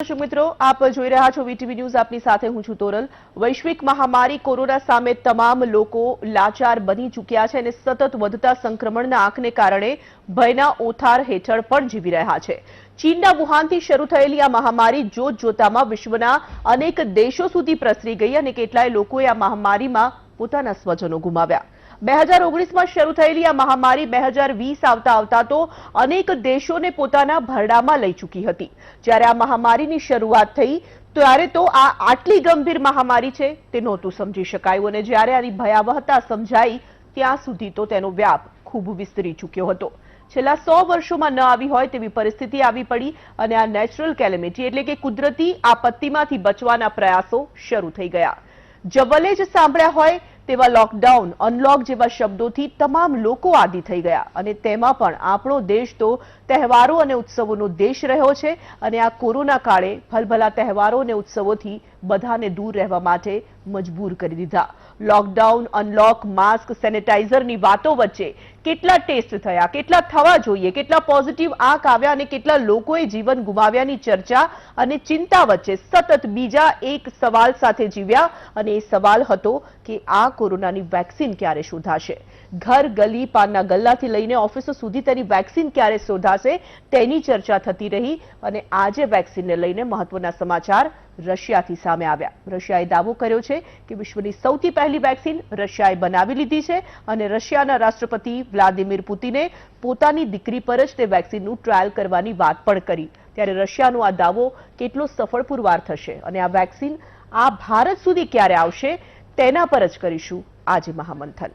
દર્શક મિત્રો, આપ જોઈ રહ્યા છો વીટીવી ન્યૂઝ. આપની સાથે હું છું તોરલ. વૈશ્વિક મહામારી કોરોના સામે તમામ લોકો લાચાર બની ચૂક્યા છે અને સતત વધતા સંક્રમણના આંકને કારણે ભયના ઓથાર હેઠળ પણ જીવી રહ્યા છે. ચીનના વુહાનથી શરૂ થયેલી આ મહામારી જોતજોતામાં વિશ્વના અનેક દેશો સુધી પ્રસરી ગઈ અને કેટલાય લોકોએ આ મહામારીમાં પોતાના સ્વજનો ગુમાવ્યા. 2019માં શરૂ થયેલી આ મહામારી 2020 આવતા તો અનેક દેશોને પોતાના ભરડામાં લઈ ચૂકી હતી. જ્યારે આ મહામારીની શરૂઆત થઈ ત્યારે તો આ આટલી ગંભીર મહામારી છે તે નહોતું સમજી શકાયું અને જ્યારે આની ભયાવહતા સમજાઈ ત્યાં સુધી તો તેનો વ્યાપ ખૂબ વિસ્તરી ચૂક્યો હતો. છેલ્લા 100 વર્ષોમાં ન આવી હોય તેવી પરિસ્થિતિ આવી પડી અને આ નેચરલ કેલેમિટી એટલે કે કુદરતી આપત્તિમાંથી બચવાના પ્રયાસો શરૂ થઈ ગયા. જવલે જ સાંભળ્યા હોય તેવા લોકડાઉન, અનલોક જેવા શબ્દોથી તમામ લોકો આદી થઈ ગયા અને તેમાં પણ આપણો દેશ તો તહેવારો અને ઉત્સવોનો દેશ રહ્યો છે અને આ કોરોના કાળે ભલભલા તહેવારો અને ઉત્સવોથી બધાને દૂર રહેવા માટે મજબૂર કરી દીધા. લોકડાઉન, અનલોક, માસ્ક, સેનેટાઇઝરની વાતો વચ્ચે કેટલા ટેસ્ટ થયા, કેટલા થવા જોઈએ, કેટલા પોઝિટિવ આંક આવ્યા અને કેટલા લોકોએ જીવન ગુમાવ્યાની ચર્ચા અને ચિંતા વચ્ચે સતત બીજા એક સવાલ સાથે જીવ્યા અને એ સવાલ હતો કે આ કોરોનાની વેક્સિન ક્યારે શોધાશે. ઘર, ગલી, પાનના ગલ્લાથી લઈને ઓફિસો સુધી તેની વેક્સિન ક્યારે શોધાશે તેની ચર્ચા થતી રહી અને આજે વેક્સિનને લઈને મહત્વના સમાચાર રશિયાથી સામે આવ્યા. રશિયાએ દાવો કર્યો છે કે વિશ્વની સૌથી પહેલી વેક્સિન રશિયાએ બનાવી લીધી છે અને રશિયાના રાષ્ટ્રપતિ વ્લાદિમીર પુતિને પોતાની દીકરી પર જ તે વેક્સિનનું ટ્રાયલ કરવાની વાત પણ કરી. ત્યારે રશિયાનો આ દાવો કેટલો સફળ પુરવાર થશે અને આ વેક્સિન આ ભારત સુધી ક્યારે આવશે તેના પર જ કરીશું આજે મહામંથન.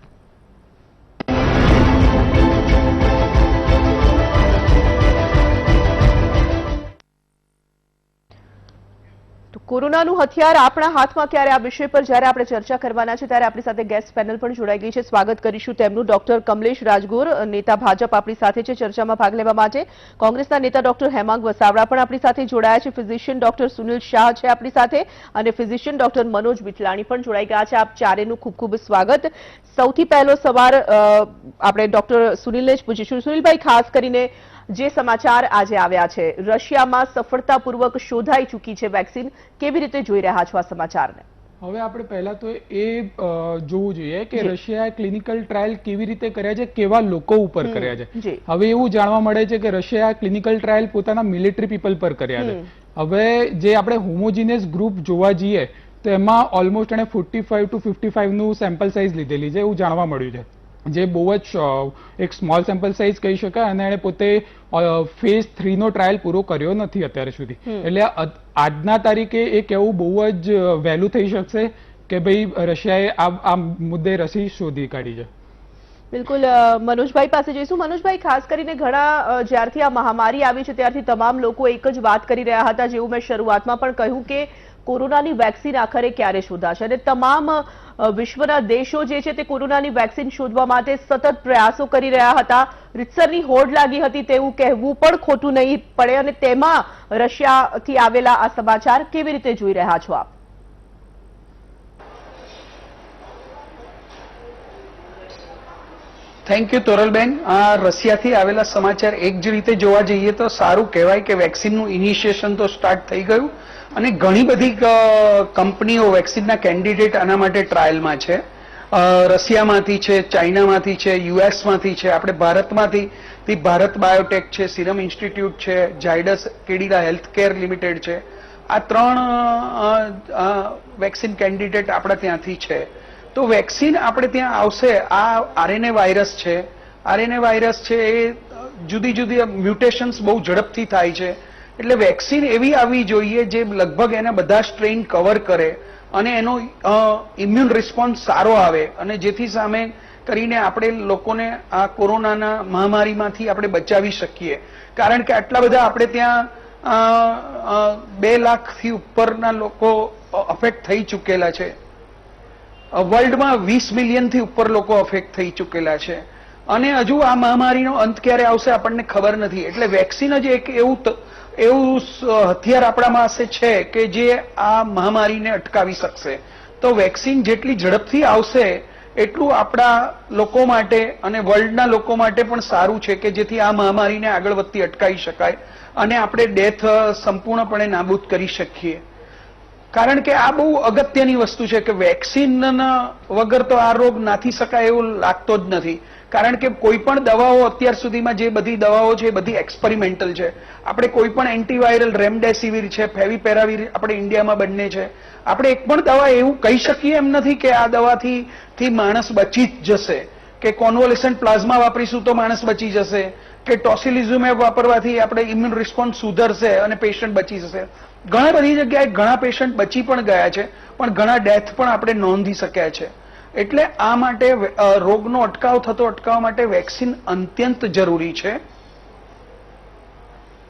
તો કોરોનાનું હથિયાર આપણા હાથમાં ક્યારે, આ વિષય પર જ્યારે આપણે ચર્ચા કરવાના છે ત્યારે આપણી સાથે ગેસ્ટ પેનલ પણ જોડાઈ ગઈ છે. સ્વાગત કરીશું તેમનું. ડોક્ટર કમલેશ રાજગોર, નેતા ભાજપ, આપણી સાથે છે ચર્ચામાં ભાગ લેવા માટે. કોંગ્રેસના નેતા ડોક્ટર હેમાંગ વસાવડા પણ આપણી સાથે જોડાયા છે. ફિઝિશિયન ડોક્ટર સુનિલ શાહ છે આપણી સાથે અને ફિઝિશિયન ડોક્ટર મનોજ વિઠલાણી પણ જોડાઈ ગયા છે. આપ ચારેનું ખૂબ ખૂબ સ્વાગત. સૌથી પહેલો સવાલ આપણે ડોક્ટર સુનિલને જ પૂછીશું. સુનિલભાઈ, ખાસ કરીને જે સમાચાર આજે આવ્યા છે, રશિયામાં સફળતાપૂર્વક શોધાઈ ચૂકી છે વેક્સિન, કેવી રીતે જોઈ રહ્યા છો આ સમાચારને? હવે આપણે પહેલા તો એ જોવું જોઈએ કે રશિયાએ ક્લિનિકલ ટ્રાયલ કેવી રીતે કર્યા છે, કેવા લોકો ઉપર કર્યા છે. હવે એવું જાણવા મળે છે કે રશિયા ક્લિનિકલ ટ્રાયલ પોતાના મિલિટરી પીપલ પર કર્યા છે. હવે જે આપણે હોમોજીનિયસ ગ્રુપ જોવા જઈએ તો એમાં ઓલમોસ્ટ એને 45 to 55 નું સેમ્પલ સાઇઝ લીધેલી છે એવું જાણવા મળ્યું છે, જે બહુ જ એક સ્મોલ સેમ્પલ સાઇઝ કહી શકાય અને એણે પોતે ફેઝ 3 નો ટ્રાયલ પૂરો કર્યો નથી અત્યાર સુધી. એટલે આજના તારીખે એ કહેવું બહુ જ વહેલું થઈ શકશે કે ભાઈ રશિયાએ આ મુદ્દે રસી શોધી કાઢી છે. બિલકુલ. મનોજભાઈ પાસે જઈશું. મનોજભાઈ, ખાસ કરીને ઘણા જ્યારથી આ મહામારી આવી છે ત્યારથી તમામ લોકો એક જ વાત કરી રહ્યા હતા, જેવું મેં શરૂઆતમાં પણ કહ્યું કે કોરોનાની વેક્સિન આખરે ક્યારે શોધાશે અને તમામ વિશ્વના દેશો જે છે તે કોરોનાની વેક્સિન શોધવા માટે સતત પ્રયાસો કરી રહ્યા હતા. રીતસરની હોડ લાગી હતી તેવું કહેવું પણ ખોટું નહીં પડે અને તેમાં રશિયાથી આવેલા આ સમાચાર કેવી રીતે જોઈ રહ્યા છો આપ? થેન્ક યુ તોરલબેન. આ રશિયાથી આવેલા સમાચાર એક જ રીતે જોવા જઈએ તો સારું કહેવાય કે વેક્સિનનું ઇનિશિએશન તો સ્ટાર્ટ થઈ ગયું અને ઘણી બધી કંપનીઓ વેક્સિનના કેન્ડિડેટ આના માટે ટ્રાયલમાં છે. રશિયામાંથી છે, ચાઇનામાંથી છે, યુએસમાંથી છે, આપણે ભારતમાંથી ભારત બાયોટેક છે, સિરમ ઇન્સ્ટિટ્યૂટ છે, ઝાયડસ કેડિલા હેલ્થકેર લિમિટેડ છે. આ 3 વેક્સિન કેન્ડિડેટ આપણા ત્યાંથી છે. તો વેક્સિન આપણે ત્યાં આવશે. આ આરએનએ વાયરસ છે. આરએનએ વાયરસ છે એ જુદી જુદી મ્યુટેશન્સ બહુ ઝડપથી થાય છે. એટલે વેક્સિન એવી આવવી જોઈએ જે લગભગ એના બધા સ્ટ્રેઇન કવર કરે અને એનો ઇમ્યુન રિસ્પોન્સ સારો આવે અને જેથી સામે કરીને આપણે લોકોને આ કોરોનાના મહામારીમાંથી આપણે બચાવી શકીએ. કારણ કે આટલા બધા આપણે ત્યાં 2 લાખથી ઉપરના લોકો અફેક્ટ થઈ ચૂકેલા છે. વર્લ્ડમાં 20 મિલિયનથી ઉપર લોકો અફેક્ટ થઈ ચૂકેલા છે અને હજુ આ મહામારીનો અંત ક્યારે આવશે આપણને ખબર નથી. એટલે વેક્સિન જ એક એવું હથિયાર આપણા પાસે છે કે જે આ મહામારીને અટકાવી શકશે. તો વેક્સિન જેટલી ઝડપથી આવશે એટલું આપણા લોકો માટે અને વર્લ્ડના લોકો માટે પણ સારું છે કે જેથી આ મહામારીને આગળ વધતી અટકાવી શકાય અને આપણે ડેથ સંપૂર્ણપણે નાબૂદ કરી શકીએ. કારણ કે આ બહુ અગત્યની વસ્તુ છે કે વેક્સિન વગર તો આ રોગ નાથી શકાય એવું લાગતો જ નથી. કારણ કે કોઈ પણ દવાઓ અત્યાર સુધીમાં જે બધી દવાઓ છે એ બધી એક્સપેરિમેન્ટલ છે. આપણે કોઈ પણ એન્ટીવાયરલ રેમડેસિવિર છે, ફેવિપેરાવિર આપણે ઇન્ડિયામાં બંને છે. આપણે એક પણ દવા એવું કહી શકીએ એમ નથી કે આ દવાથી માણસ બચી જ જશે, કે કોન્વોલેસન્ટ પ્લાઝમા વાપરીશું તો માણસ બચી જશે, કે ટોસિલિઝુમેબ વાપરવાથી આપણે ઇમ્યુન રિસ્પોન્સ સુધરશે અને પેશન્ટ બચી જશે. ઘણા બધી જગ્યાએ ઘણા પેશન્ટ બચી પણ ગયા છે, પણ ઘણા ડેથ પણ આપણે નોંધી શક્યા છે. એટલે આ માટે રોગનો અટકાવ થતો અટકાવવા માટે વેક્સિન અત્યંત જરૂરી છે.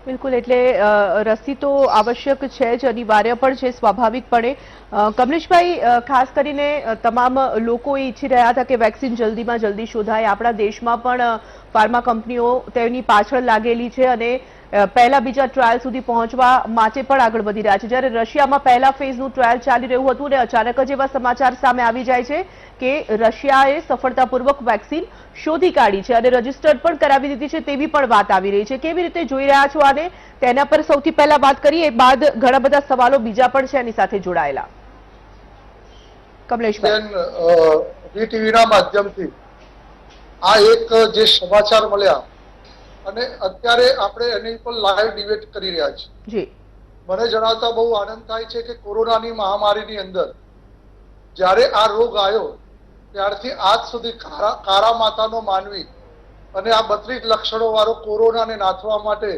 બિલકુલ, એટલે રસી તો આવશ્યક છે જ, અનિવાર્ય પણ છે સ્વાભાવિકપણે. કમલેશભાઈ, ખાસ કરીને તમામ લોકો ઈચ્છી રહ્યા હતા કે વેક્સિન જલ્દીમાં જલ્દી શોધાય. આપણા દેશમાં પણ ફાર્મા કંપનીઓ તેની પાછળ લાગેલી છે અને પહેલા બીજા ટ્રાયલ સુધી પહોંચવા માટે પણ આગળ વધી રહ્યા છે. જ્યારે રશિયામાં પહેલા ફેઝનું ટ્રાયલ ચાલી રહ્યું હતું અને અચાનક જ એવા સમાચાર સામે આવી જાય છે કે રશિયાએ સફળતાપૂર્વક વેક્સિન શોધી કાઢી છે અને રજીસ્ટર્ડ પણ કરાવી દીધી છે તેવી પણ વાત આવી રહી છે. કેવી રીતે જોઈ રહ્યા છો આને? તેના પર સૌથી પહેલા વાત કરીએ, બાદ ઘણા બધા સવાલો બીજા પણ છે એની સાથે જોડાયેલા. કમલેશભાઈ, વીટીવીના માધ્યમથી આ એક જે સમાચાર મળ્યા અને અત્યારે આપણે એની પર લાઈવ ડિબેટ કરી રહ્યા છીએ. જી, મને જણાવતા બહુ આનંદ થાય છે કે કોરોનાની મહામારીની અંદર જ્યારે આ રોગ આવ્યો ત્યારથી આજ સુધી કાળા માથાનો માનવી અને આ 32 લક્ષણો વાળો કોરોનાને નાથવા માટે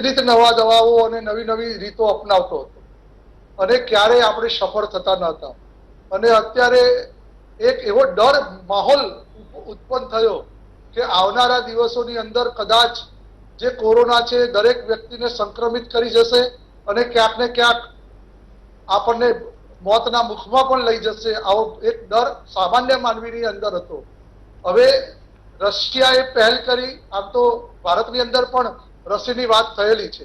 નિત નવા દવાઓ અને નવી નવી રીતો અપનાવતો હતો અને ક્યારેય આપણે સફળ થતા ન હતા. અને અત્યારે એક એવો ડર માહોલ ઉત્પન્ન થયો કે આવનારા દિવસોની અંદર કદાચ જે કોરોના છે દરેક વ્યક્તિને સંક્રમિત કરી જશે અને ક્યાંક ને ક્યાંક આપણને મોતના મુખમાં પણ લઈ જશે. આવો એક ડર સામાન્ય માનવીની અંદર હતો. હવે રશિયાએ પહેલ કરી. આમ તો ભારતની અંદર પણ રસીની વાત થયેલી છે,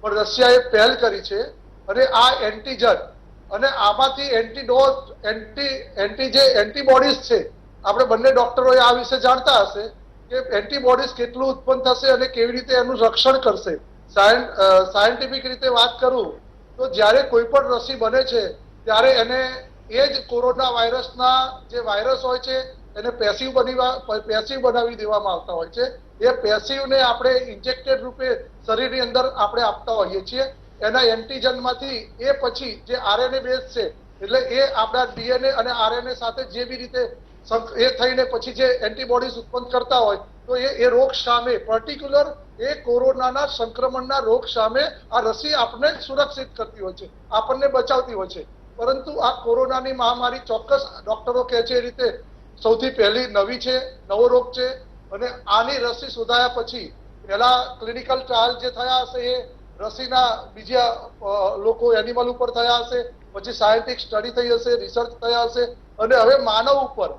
પણ રશિયાએ પહેલ કરી છે અને આ એન્ટીજન અને આમાંથી એન્ટીબોડીઝ છે. આપણે બંને ડોક્ટરોએ આ વિશે જાણતા હશે કે એન્ટીબોડીઝ કેટલું ઉત્પન્ન થશે અને કેવી રીતે એનું રક્ષણ કરશે. સાયન્ટિફિક રીતે વાત કરું તો જ્યારે કોઈ પણ રસી બને છે ત્યારે એને એ જ કોરોના વાયરસના જે વાયરસ હોય છે એને પેસિવ બનાવી દેવામાં આવતા હોય છે. એ પેસિવને આપણે ઇન્જેક્ટેડ રૂપે શરીરની અંદર આપણે આપતા હોઈએ છીએ. એના એન્ટીજનમાંથી એ પછી જે આરએનએ બેઝ છે, એટલે એ આપણા ડીએનએ અને આરએનએ સાથે જે બી રીતે એ થઈને પછી જે એન્ટીબોડીઝ ઉત્પન્ન કરતા હોય તો એ રોગ સામે પર્ટિક્યુલર એ કોરોનાના સંક્રમણના રોગ સામે આ રસી આપણને સુરક્ષિત કરતી હોય છે, આપણને બચાવતી હોય છે. પરંતુ આ કોરોનાની મહામારી ચોક્કસ ડોક્ટરો કહે છે એ રીતે સૌથી પહેલી નવી છે, નવો રોગ છે અને આની રસી શોધાયા પછી પહેલા ક્લિનિકલ ટ્રાયલ જે થયા હશે એ રસીના બીજા લોકો એનિમલ ઉપર થયા હશે, પછી સાયન્ટિફિક સ્ટડી થઈ હશે, રિસર્ચ થયા હશે અને હવે માનવ ઉપર,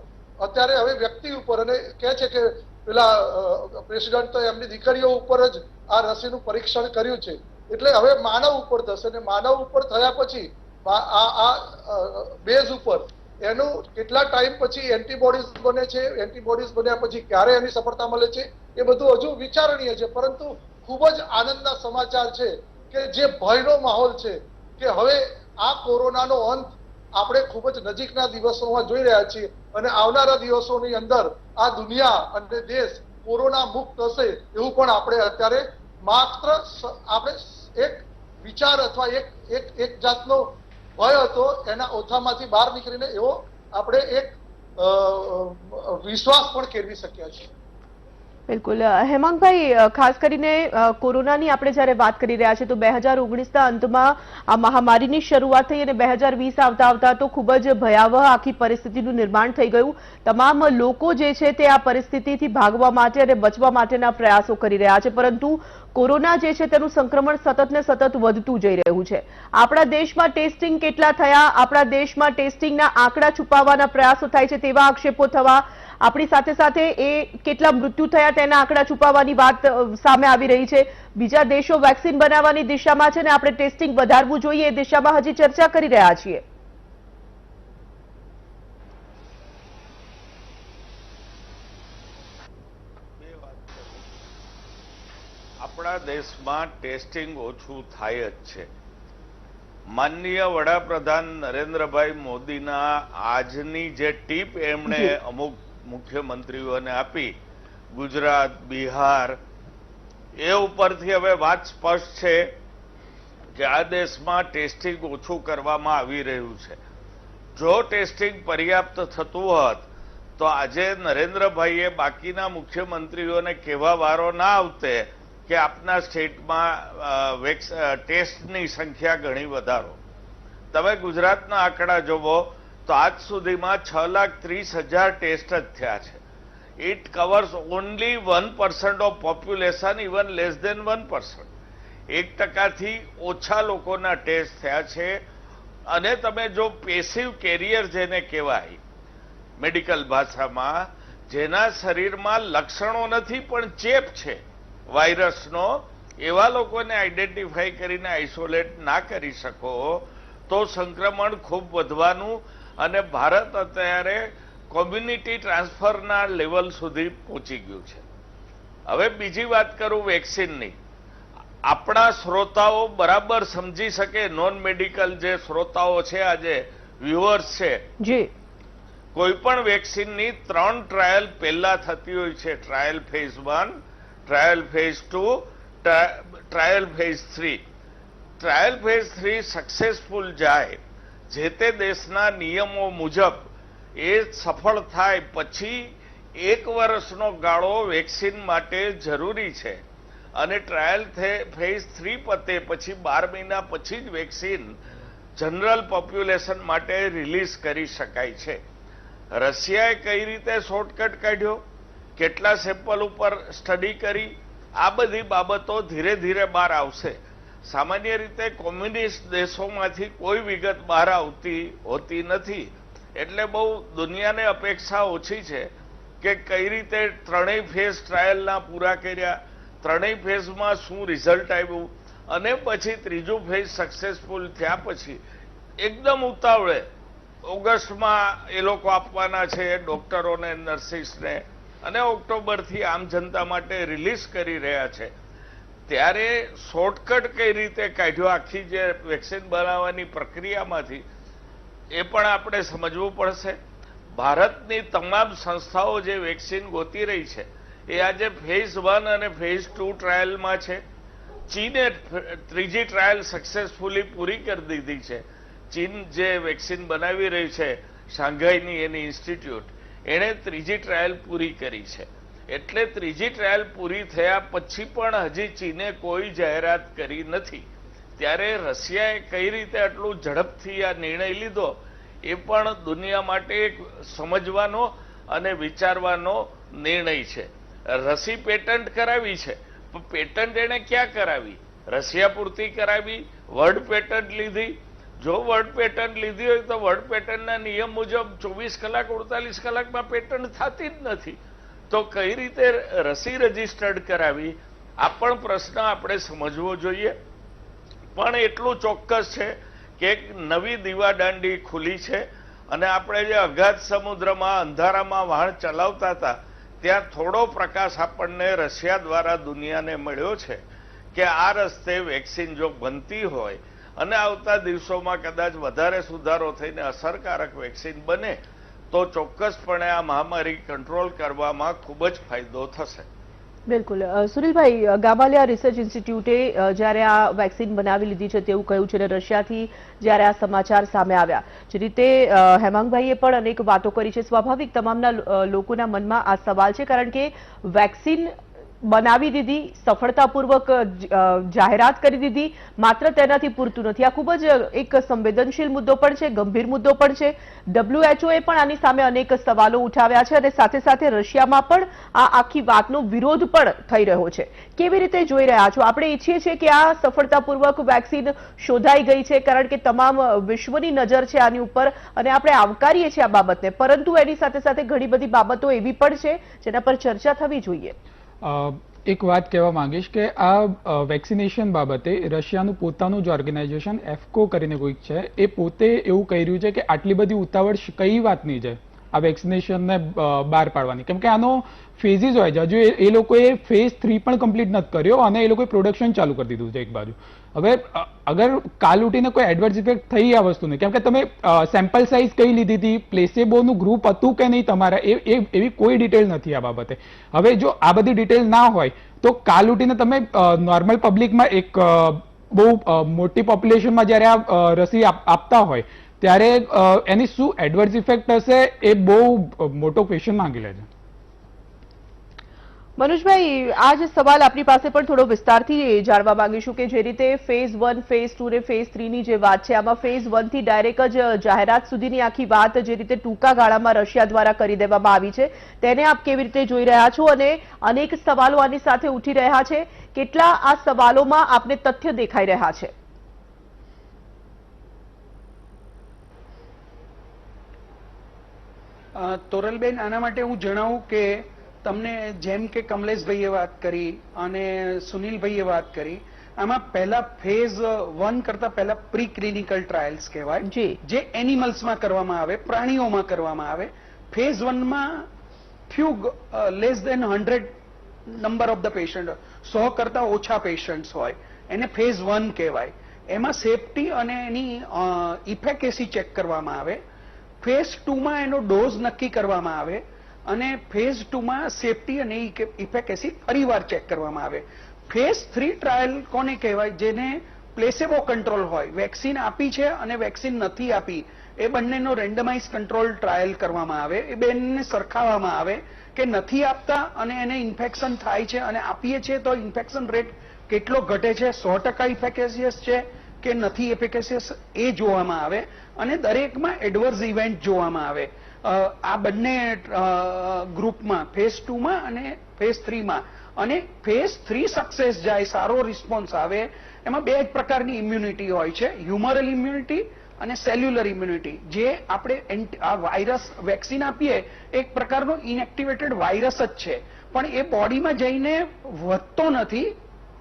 અત્યારે હવે વ્યક્તિ ઉપર, અને કહે છે કે પેલા પ્રેસિડન્ટ એમની દીકરીઓ ઉપર જ આ રસીનું પરીક્ષણ કર્યું છે. એટલે હવે માનવ ઉપર થશે અને માનવ ઉપર થયા પછી આ બેઝ ઉપર એનું કેટલા ટાઈમ પછી એન્ટીબોડીઝ બને છે, એન્ટીબોડીઝ બન્યા પછી ક્યારે એની સફળતા મળે છે, એ બધું હજુ વિચારણીય છે. પરંતુ ખૂબ જ આનંદના સમાચાર છે કે જે ભયનો માહોલ છે કે હવે આ કોરોનાનો અંત આપણે ખૂબ જ નજીકના દિવસોમાં જોઈ રહ્યા છીએ અને આવનારા દિવસોની અંદર આ દુનિયા અને દેશ કોરોના મુક્ત થશે એવું પણ આપણે અત્યારે માત્ર આપણે એક વિચાર અથવા એક જાતનો ભય હતો એના ઓથામાંથી બહાર નીકળીને એવો આપણે એક વિશ્વાસ પણ કેળવી શક્યા છીએ. બિલકુલ. હેમાંગભાઈ, ખાસ કરીને કોરોનાની આપણે જ્યારે વાત કરી રહ્યા છીએ તો 2019ના અંતમાં આ મહામારીની શરૂઆત થઈ અને 2020 આવતા આવતા તો ખૂબ જ ભયાવહ આખી પરિસ્થિતિનું નિર્માણ થઈ ગયું. તમામ લોકો જે છે તે આ પરિસ્થિતિથી ભાગવા માટે અને બચવા માટેના પ્રયાસો કરી રહ્યા છે, પરંતુ કોરોના જે છે તેનું સંક્રમણ સતત ને સતત વધતું જઈ રહ્યું છે. આપણા દેશમાં ટેસ્ટિંગ કેટલા થયા, આપણા દેશમાં ટેસ્ટિંગના આંકડા છુપાવવાના પ્રયાસો થાય છે તેવા આક્ષેપો થવા, આપણી સાથે સાથે એ કેટલા મૃત્યુ થયા તેના આંકડા છુપાવવાની વાત સામે આવી રહી છે. બીજા દેશો વેક્સિન બનાવવાની દિશામાં છે ને આપણે ટેસ્ટિંગ વધારવું જોઈએ એ દિશામાં હજી ચર્ચા કરી રહ્યા છીએ. દેશમાં ટેસ્ટિંગ ઓછું થાય જ છે. માનનીય વડાપ્રધાન નરેન્દ્રભાઈ મોદીના આજની જે ટીપ એમણે અમુક મુખ્યમંત્રીઓને આપી, ગુજરાત, બિહાર, એ ઉપરથી હવે વાત સ્પષ્ટ છે કે આ દેશમાં ટેસ્ટિંગ ઓછું કરવામાં આવી રહ્યું છે. જો ટેસ્ટિંગ પર્યાપ્ત થતું હોત તો આજે નરેન્દ્રભાઈએ બાકીના મુખ્યમંત્રીઓને કહેવા વારો ના આવતે કે આપના સ્ટેટમાં ટેસ્ટની સંખ્યા ઘણી વધારો. તમે ગુજરાતના આંકડા જોવો તો આજ સુધીમાં 6,30,000 ટેસ્ટ જ થયા છે. It covers only 1% of population, even less than 1%. 1%થી ઓછા લોકોના ટેસ્ટ થયા છે. અને તમે જો પેસિવ કેરિયર જેને કહેવાય મેડિકલ ભાષામાં, જેના શરીરમાં લક્ષણો નથી પણ ચેપ છે વાયરસનો, એવા લોકોને આઈડેન્ટિફાઈ કરીને આઇસોલેટ ના કરી શકો તો સંક્રમણ ખૂબ વધવાનું અને ભારત અત્યારે કોમ્યુનિટી ટ્રાન્સફરના લેવલ સુધી પહોંચી ગયું છે. હવે બીજી વાત કરું વેક્સિનની. આપણા શ્રોતાઓ બરાબર સમજી શકે, નોન મેડિકલ જે શ્રોતાઓ છે, આજે વ્યુઅર્સ છે, જી, કોઈ પણ વેક્સિનની 3 ટ્રાયલ પહેલા થતી હોય છે. Trial phase 1, trial phase 2, trial phase 3. Trial phase 3 successful જાય, જે તે દેશના નિયમો મુજબ એ સફળ થાય પછી 1 વર્ષનો ગાળો વેક્સિન માટે જરૂરી છે. અને ટ્રાયલ ફેઝ 3 પતે પછી 12 મહિના પછી જ વેક્સિન જનરલ પોપ્યુલેશન માટે રિલીઝ કરી શકાય છે. રશિયાએ કઈ રીતે શોર્ટકટ કાઢ્યો, કેટલા સેમ્પલ ઉપર સ્ટડી કરી, આ બધી બાબતો ધીરે ધીરે બહાર આવશે. સામાન્ય રીતે કોમ્યુનિસ્ટ દેશોમાંથી કોઈ વિગત બહાર આવતી હોતી નથી, એટલે બહુ દુનિયાને અપેક્ષા ઓછી છે કે કઈ રીતે 3 ફેઝ ટ્રાયલના પૂરા કર્યા, 3 ફેઝમાં શું રિઝલ્ટ આવ્યું, અને પછી 3જું ફેઝ સક્સેસફુલ થયા પછી એકદમ ઉતાવળે ઓગસ્ટમાં એ લોકો આપવાના છે ડોક્ટરોને, નર્સિસને, અને ઓક્ટોબરથી આમ જનતા માટે રિલીઝ કરી રહ્યા છે. ત્યારે શોર્ટકટ કઈ રીતે કાઢ્યો આખી જે વેક્સિન બનાવવાની પ્રક્રિયામાંથી, એ પણ આપણે સમજવું પડશે. ભારતની તમામ સંસ્થાઓ જે વેક્સિન ગોતી રહી છે એ આજે ફેઝ 1 અને ફેઝ 2 ટ્રાયલમાં છે. ચીને 3જી ટ્રાયલ સક્સેસફુલી પૂરી કરી દીધી છે. ચીન જે વેક્સિન બનાવી રહી છે, શાંઘાઈની એની ઇન્સ્ટિટ્યૂટ, એણે 3જી ટ્રાયલ પૂરી કરી છે. એટલે 3જી ટ્રાયલ પૂરી થયા પછી પણ હજી ચીને કોઈ જાહેરાત કરી નથી. ત્યારે રશિયાએ કઈ રીતે આટલું ઝડપથી આ નિર્ણય લીધો એ પણ દુનિયા માટે એક સમજવાનો અને વિચારવાનો નિર્ણય છે. રસી પેટન્ટ કરાવી છે, પણ પેટન્ટ એણે ક્યાં કરાવી? રશિયા પૂરતી કરાવી, વર્લ્ડ પેટન્ટ લીધી. જો વર્લ્ડ પેટન્ટ લીધી હોય તો વર્લ્ડ પેટન્ટના નિયમ મુજબ 24 કલાક 48 કલાકમાં પેટન્ટ થતી જ નથી, તો કઈ રીતે રસી રજીસ્ટર્ડ કરાવી? આ પણ પ્રશ્ન આપણે સમજવો જોઈએ. પણ એટલું ચોક્કસ છે કે એક નવી દીવાદાંડી ખુલી છે, અને આપણે જે અગાધ સમુદ્રમાં અંધારામાં વહાણ ચલાવતા હતા ત્યાં થોડો પ્રકાશ આપણને રશિયા દ્વારા દુનિયાને મળ્યો છે કે આ રસ્તે વેક્સિન જો બનતી હોય અને આવતા દિવસોમાં કદાચ વધારે સુધારો થઈને અસરકારક વેક્સિન બને તો ચોક્કસપણે આ મહામારી કંટ્રોલ કરવામાં ખૂબ જ ફાયદો થશે. બિલકુલ. સુનિલભાઈ, ગામાલિયા રિસર્ચ ઇન્સ્ટિટ્યૂટે જ્યારે આ વેક્સિન બનાવી લીધી છે તેવું કહ્યું છે, અને રશિયાથી જ્યારે આ સમાચાર સામે આવ્યા, જે રીતે હેમાંગભાઈએ પણ અનેક વાતો કરી છે, સ્વાભાવિક તમામના લોકોના મનમાં આ સવાલ છે, કારણ કે વેક્સિન બનાવી દીધી, સફળતાપૂર્વક જાહેરાત કરી દીધી, માત્ર તેનાથી પૂરતું નથી. આ ખૂબ જ એક સંવેદનશીલ મુદ્દો પણ છે, ગંભીર મુદ્દો પણ છે. WHO પણ આની સામે અનેક સવાલો ઉઠાવ્યા છે, અને સાથે સાથે રશિયામાં પણ આ આખી વાતનો વિરોધ પણ થઈ રહ્યો છે. કેવી રીતે જોઈ રહ્યા છો? આપણે ઈચ્છીએ છીએ કે આ સફળતાપૂર્વક વેક્સિન શોધાઈ ગઈ છે, કારણ કે તમામ વિશ્વની નજર છે આની ઉપર, અને આપણે આવકારીએ છીએ આ બાબતને, પરંતુ એની સાથે સાથે ઘણી બધી બાબતો એવી પણ છે જેના પર ચર્ચા થવી જોઈએ. એક વાત કહેવા માંગીશ કે આ વેક્સિનેશન બાબતે રશિયાનું પોતાનું જ ઓર્ગેનાઇઝેશન એફકો કરીને કોઈક છે, એ પોતે એવું કહી રહ્યું છે કે આટલી બધી ઉતાવળ કઈ વાતની છે, આ વેક્સિનેશનને બહાર પાડવાની, કેમ કે આનો ફેઝિસ હોય છે. હજુ એ લોકોએ ફેઝ 3 પણ કમ્પ્લીટ નથી કર્યો અને એ લોકોએ પ્રોડક્શન ચાલુ કરી દીધું છે એક બાજુ. હવે અગર કાલ ઉઠીને કોઈ એડવર્સ ઇફેક્ટ થઈ આ વસ્તુને, કેમ કે તમે સેમ્પલ સાઇઝ કઈ લીધી હતી, પ્લેસેબોનું ગ્રુપ હતું કે નહીં તમારા, એવી કોઈ ડિટેલ નથી આ બાબતે. હવે જો આ બધી ડિટેલ ના હોય તો કાલ ઉઠીને તમે નોર્મલ પબ્લિકમાં એક બહુ મોટી પોપ્યુલેશનમાં જ્યારે આ રસી આપતા હોય ત્યારે એની શું એડવર્સ ઇફેક્ટ હશે એ બહુ મોટો ક્વેશ્ચન માંગી લે છે. મનોજભાઈ, આ જ સવાલ આપની પાસે પણ થોડો વિસ્તારથી જાણવા માંગીશું કે જે રીતે ફેઝ 1, ફેઝ 2 ને ફેઝ 3 ની જે વાત છે, આમાં ફેઝ 1 થી ડાયરેક્ટ જ જાહેરાત સુધીની આખી વાત જે રીતે ટૂંકા ગાળામાં રશિયા દ્વારા કરી દેવામાં આવી છે, તેને આપ કેવી રીતે જોઈ રહ્યા છો? અને અનેક સવાલો આની સાથે ઉઠી રહ્યા છે. કેટલા આ સવાલોમાં આપને તથ્ય દેખાઈ રહ્યા છે? તોરલબેન, આના માટે હું જણાવું કે તમને જેમ કે કમલેશભાઈએ વાત કરી અને સુનિલભાઈએ વાત કરી, આમાં પહેલા ફેઝ 1 કરતા પહેલા પ્રી ક્લિનિકલ ટ્રાયલ્સ કહેવાય, જે એનિમલ્સમાં કરવામાં આવે, પ્રાણીઓમાં કરવામાં આવે. ફેઝ 1 માં few less than 100 number of the patient, 100 કરતા ઓછા પેશન્ટ્સ હોય, એને ફેઝ 1 કહેવાય. એમાં સેફટી અને એની ઇફેકેસી ચેક કરવામાં આવે. ફેઝ 2 માં એનો ડોઝ નક્કી કરવામાં આવે અને ફેઝ 2 માં સેફટી અને ઇફેકેસી ફરીવાર ચેક કરવામાં આવે. ફેઝ 3 ટ્રાયલ કોને કહેવાય? જેને પ્લેસેબો કંટ્રોલ હોય, વેક્સિન આપી છે અને વેક્સિન નથી આપી, એ બંનેનો રેન્ડમાઇઝ કંટ્રોલ ટ્રાયલ કરવામાં આવે. એ બંને સરખાવવામાં આવે કે નથી આપતા અને એને ઇન્ફેક્શન થાય છે અને આપીએ છીએ તો ઇન્ફેક્શન રેટ કેટલો ઘટે છે, 100% ઇફેકેસિયસ છે કે નથી એફિકેસિયસ, એ જોવામાં આવે અને દરેકમાં એડવર્સ ઇવેન્ટ જોવામાં આવે. આ બંને ગ્રુપમાં, ફેઝ 2 માં અને ફેઝ 3 માં. અને ફેઝ 3 સક્સેસ જાય, સારો રિસ્પોન્સ આવે, એમાં બે જ પ્રકારની ઇમ્યુનિટી હોય છે, હ્યુમરલ ઇમ્યુનિટી અને સેલ્યુલર ઇમ્યુનિટી. જે આપણે આ વાયરસ વેક્સિન આપીએ એક પ્રકારનો ઇનએક્ટિવેટેડ વાયરસ જ છે, પણ એ બોડીમાં જઈને વધતો નથી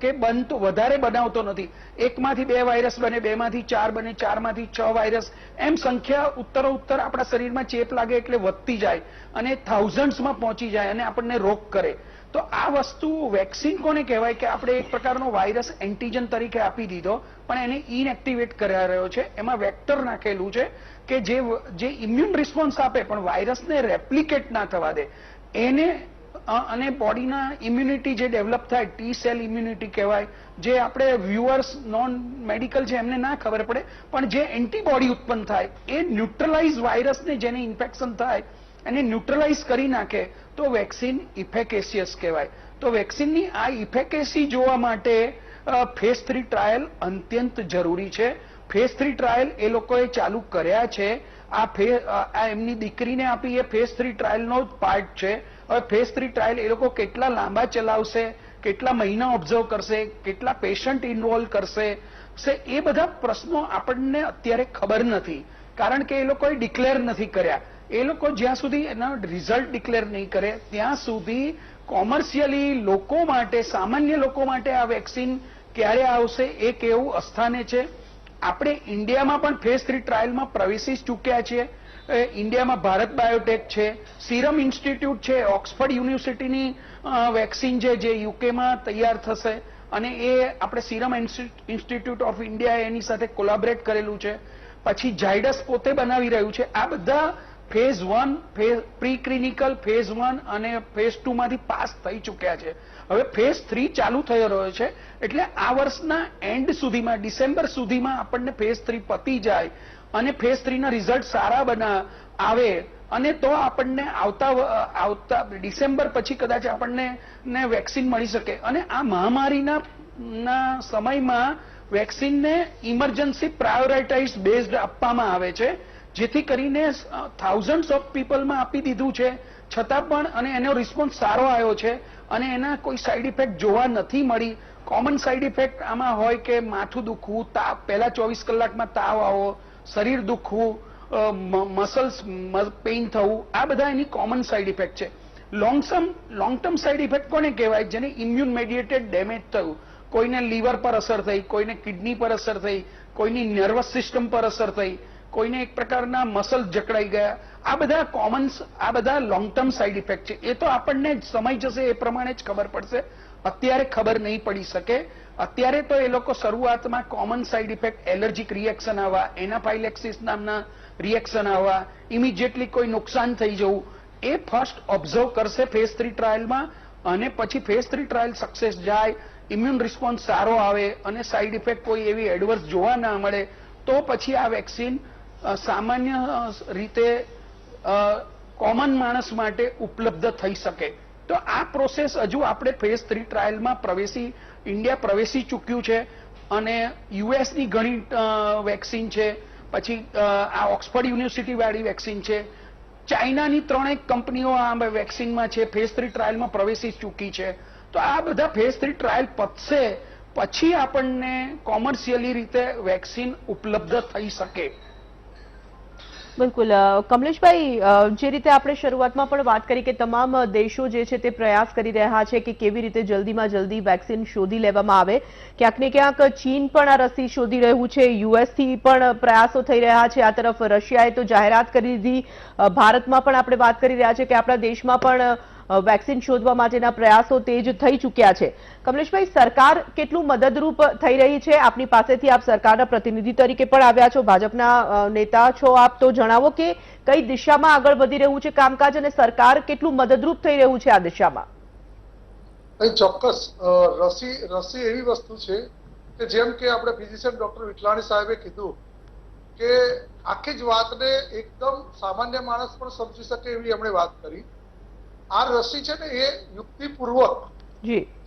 કે બનતો, વધારે બનાવતો નથી. એકમાંથી 2 વાયરસ બને, 2 માંથી 4 બને, 4 માંથી 6 વાયરસ, એમ સંખ્યા ઉત્તરોત્તર આપણા શરીરમાં ચેપ લાગે એટલે વધતી જાય અને થાઉઝન્ડ્સમાં પહોંચી જાય અને આપણને રોગ કરે. તો આ વસ્તુ વેક્સિન કોને કહેવાય કે આપણે એક પ્રકારનો વાયરસ એન્ટીજન તરીકે આપી દીધો પણ એને ઇનએક્ટિવેટ કર્યા રહ્યો છે. એમાં વેક્ટર નાખેલું છે કે જે ઇમ્યુન રિસ્પોન્સ આપે પણ વાયરસને રેપ્લિકેટ ના થવા દે. એને અને બોડીના ઇમ્યુનિટી જે ડેવલપ થાય, ટી સેલ ઇમ્યુનિટી કહેવાય, જે આપણે વ્યુઅર્સ નોન મેડિકલ છે એમને ના ખબર પડે, પણ જે એન્ટીબોડી ઉત્પન્ન થાય એ ન્યુટ્રલાઇઝ વાયરસને, જેને ઇન્ફેક્શન થાય એને ન્યુટ્રલાઇઝ કરી નાખે તો વેક્સિન ઇફેકેસિયસ કહેવાય. તો વેક્સિનની આ ઇફેકેસી જોવા માટે ફેઝ 3 ટ્રાયલ અત્યંત જરૂરી છે. ફેઝ 3 ટ્રાયલ એ લોકોએ ચાલુ કર્યા છે. આ એમની દીકરીને આપી એ ફેઝ 3 ટ્રાયલનો જ પાર્ટ છે. હવે ફેઝ 3 ટ્રાયલ એ લોકો કેટલા લાંબા ચલાવશે, કેટલા મહિના ઓબ્ઝર્વ કરશે, કેટલા પેશન્ટ ઇન્વોલ્વ કરશે, એ બધા પ્રશ્નો આપણને અત્યારે ખબર નથી, કારણ કે એ લોકોએ ડિક્લેર નથી કર્યા. એ લોકો જ્યાં સુધી એના રિઝલ્ટ ડિક્લેર નહીં કરે ત્યાં સુધી કોમર્શિયલી લોકો માટે, સામાન્ય લોકો માટે આ વેક્સિન ક્યારે આવશે એ કહેવું અસ્થાને છે. આપણે ઇન્ડિયામાં પણ ફેઝ 3 ટ્રાયલમાં પ્રવેશી ચૂક્યા છીએ. ઇન્ડિયામાં ભારત બાયોટેક છે, સીરમ ઇન્સ્ટિટ્યૂટ છે, ઓક્સફર્ડ યુનિવર્સિટીની વેક્સિન છે જે યુકેમાં તૈયાર થશે અને એ આપણે સીરમ ઇન્સ્ટિટ્યૂટ ઓફ ઇન્ડિયા એની સાથે કોલાબરેટ કરેલું છે. પછી ઝાયડસ પોતે બનાવી રહ્યું છે. આ બધા ફેઝ 1, પ્રી ક્લિનિકલ ફેઝ 1 અને ફેઝ 2 માંથી પાસ થઈ ચૂક્યા છે. હવે ફેઝ 3 ચાલુ થઈ રહ્યો છે, એટલે આ વર્ષના એન્ડ સુધીમાં, ડિસેમ્બર સુધીમાં આપણને ફેઝ 3 પતી જાય અને ફેઝ 3 ના રિઝલ્ટ સારા આવે અને તો આપણને આવતા ડિસેમ્બર પછી કદાચ આપણને વેક્સિન મળી શકે. અને આ મહામારીના સમયમાં વેક્સિનને ઇમરજન્સી પ્રાયોરિટાઇઝ બેઝડ આપવામાં આવે છે, જેથી કરીને થાઉઝન્ડ્સ ઓફ પીપલમાં આપી દીધું છે છતાં પણ, અને એનો રિસ્પોન્સ સારો આવ્યો છે અને એના કોઈ સાઈડ ઇફેક્ટ જોવા નથી મળી. કોમન સાઈડ ઇફેક્ટ આમાં હોય કે માથું દુખવું, તાવ, પહેલા 24 કલાકમાં તાવ આવો, શરીર દુખવું, મસલ્સ પેઇન થવું, આ બધા એની કોમન સાઈડ ઇફેક્ટ છે. લોંગ ટર્મ સાઈડ ઇફેક્ટ કોને કહેવાય? જેને ઇમ્યુન મેડિએટેડ ડેમેજ થયું, કોઈને લીવર પર અસર થઈ, કોઈને કિડની પર અસર થઈ, કોઈની નર્વસ સિસ્ટમ પર અસર થઈ, કોઈને એક પ્રકારના મસલ જકડાઈ ગયા. આ બધા કોમન, આ બધા લોંગ ટર્મ સાઇડ ઇફેક્ટ છે. એ તો આપણને સમય જશે એ પ્રમાણે જ ખબર પડશે. અત્યારે ખબર નહીં પડી શકે. અત્યારે તો એ લોકો શરૂઆતમાં common side effect, allergic reaction આવવા, એનાફાઇલેક્સિસ નામના રિએક્શન આવવા, ઇમિડિયેટલી કોઈ નુકસાન થઈ જવું, એ ફર્સ્ટ ઓબ્ઝર્વ કરશે ફેઝ 3 ટ્રાયલમાં. અને પછી ફેઝ 3 ટ્રાયલ સક્સેસ જાય, ઇમ્યુન રિસ્પોન્સ સારો આવે અને સાઇડ ઇફેક્ટ કોઈ એવી એડવર્સ જોવા ના મળે, તો પછી આ વેક્સિન સામાન્ય રીતે કોમન માણસ માટે ઉપલબ્ધ થઈ શકે. તો આ પ્રોસેસ હજુ આપણે ફેઝ 3 ટ્રાયલમાં ઇન્ડિયા પ્રવેશી ચૂક્યું છે. અને યુએસની ઘણી વેક્સિન છે, પછી આ ઓક્સફર્ડ યુનિવર્સિટી વાળી વેક્સિન છે, ચાઇનાની 3 કંપનીઓ આ વેક્સિનમાં છે, ફેઝ 3 ટ્રાયલમાં પ્રવેશી ચૂકી છે. તો આ બધા ફેઝ 3 ટ્રાયલ પતશે પછી આપણને કોમર્શિયલી રીતે વેક્સિન ઉપલબ્ધ થઈ શકે. બિલકુલ કમલેશભાઈ, જે રીતે આપણે શરૂઆતમાં પણ વાત કરી કે તમામ દેશો જે છે તે પ્રયાસ કરી રહ્યા છે કે કેવી રીતે જલ્દીમાં જલ્દી વેક્સિન શોધી લેવામાં આવે. ક્યાંક ને ક્યાંક ચીન પણ આ રસી શોધી રહ્યું છે, યુએસથી પણ પ્રયાસો થઈ રહ્યા છે, આ તરફ રશિયાએ તો જાહેરાત કરી દીધી, ભારતમાં પણ આપણે વાત કરી રહ્યા છે કે આપણા દેશમાં પણ વેક્સિન શોધવા માટેના પ્રયાસો તેજ થઈ ચૂક્યા છે. કમલેશભાઈ, સરકાર કેટલું મદદરૂપ થઈ રહી છે? આપની પાસેથી આપ સરકારના પ્રતિનિધિ તરીકે પણ આવ્યા છો, ભાજપના નેતા છો આપ, તો જણાવો કે કઈ દિશામાં આગળ વધી રહ્યું છે કામકાજ અને સરકાર કેટલું મદદરૂપ થઈ રહ્યું છે આ દિશામાં? ચોક્કસ રસી એવી વસ્તુ છે કે જેમ કે આપણે ફિઝિશિયન ડોક્ટર વિઠલાણી સાહેબે કીધું કે આખી જ વાતને એકદમ સામાન્ય માણસ પણ સમજી શકે એવી એમણે વાત કરી. આ રસી છે ને એ યુક્તિપૂર્વક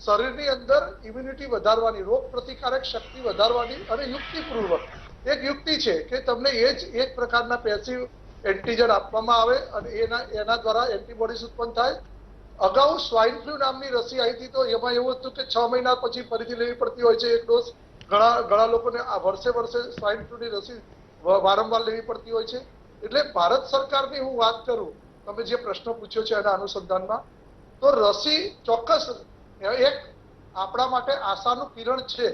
શરીરની અંદર ઇમ્યુનિટી વધારવાની, રોગ પ્રતિકારક શક્તિ વધારવાની અને યુક્તિપૂર્વક એક યુક્તિ છે કે તમને એ જ એક પ્રકારના પેસિવ એન્ટીજન આપવામાં આવે અને એના દ્વારા એન્ટીબોડીઝ ઉત્પન્ન થાય. અગાઉ સ્વાઇન ફ્લુ નામની રસી આવી હતી, તો એમાં એવું હતું કે 6 મહિના પછી ફરીથી લેવી પડતી હોય છે એક ડોઝ. ઘણા લોકોને આ વર્ષે સ્વાઇન ફ્લુની રસી વારંવાર લેવી પડતી હોય છે. એટલે ભારત સરકારની હું વાત કરું, તમે જે પ્રશ્ન પૂછ્યો છે એના અનુસંધાનમાં, તો રસી ચોક્કસ એક આપણા માટે આશાનું કિરણ છે.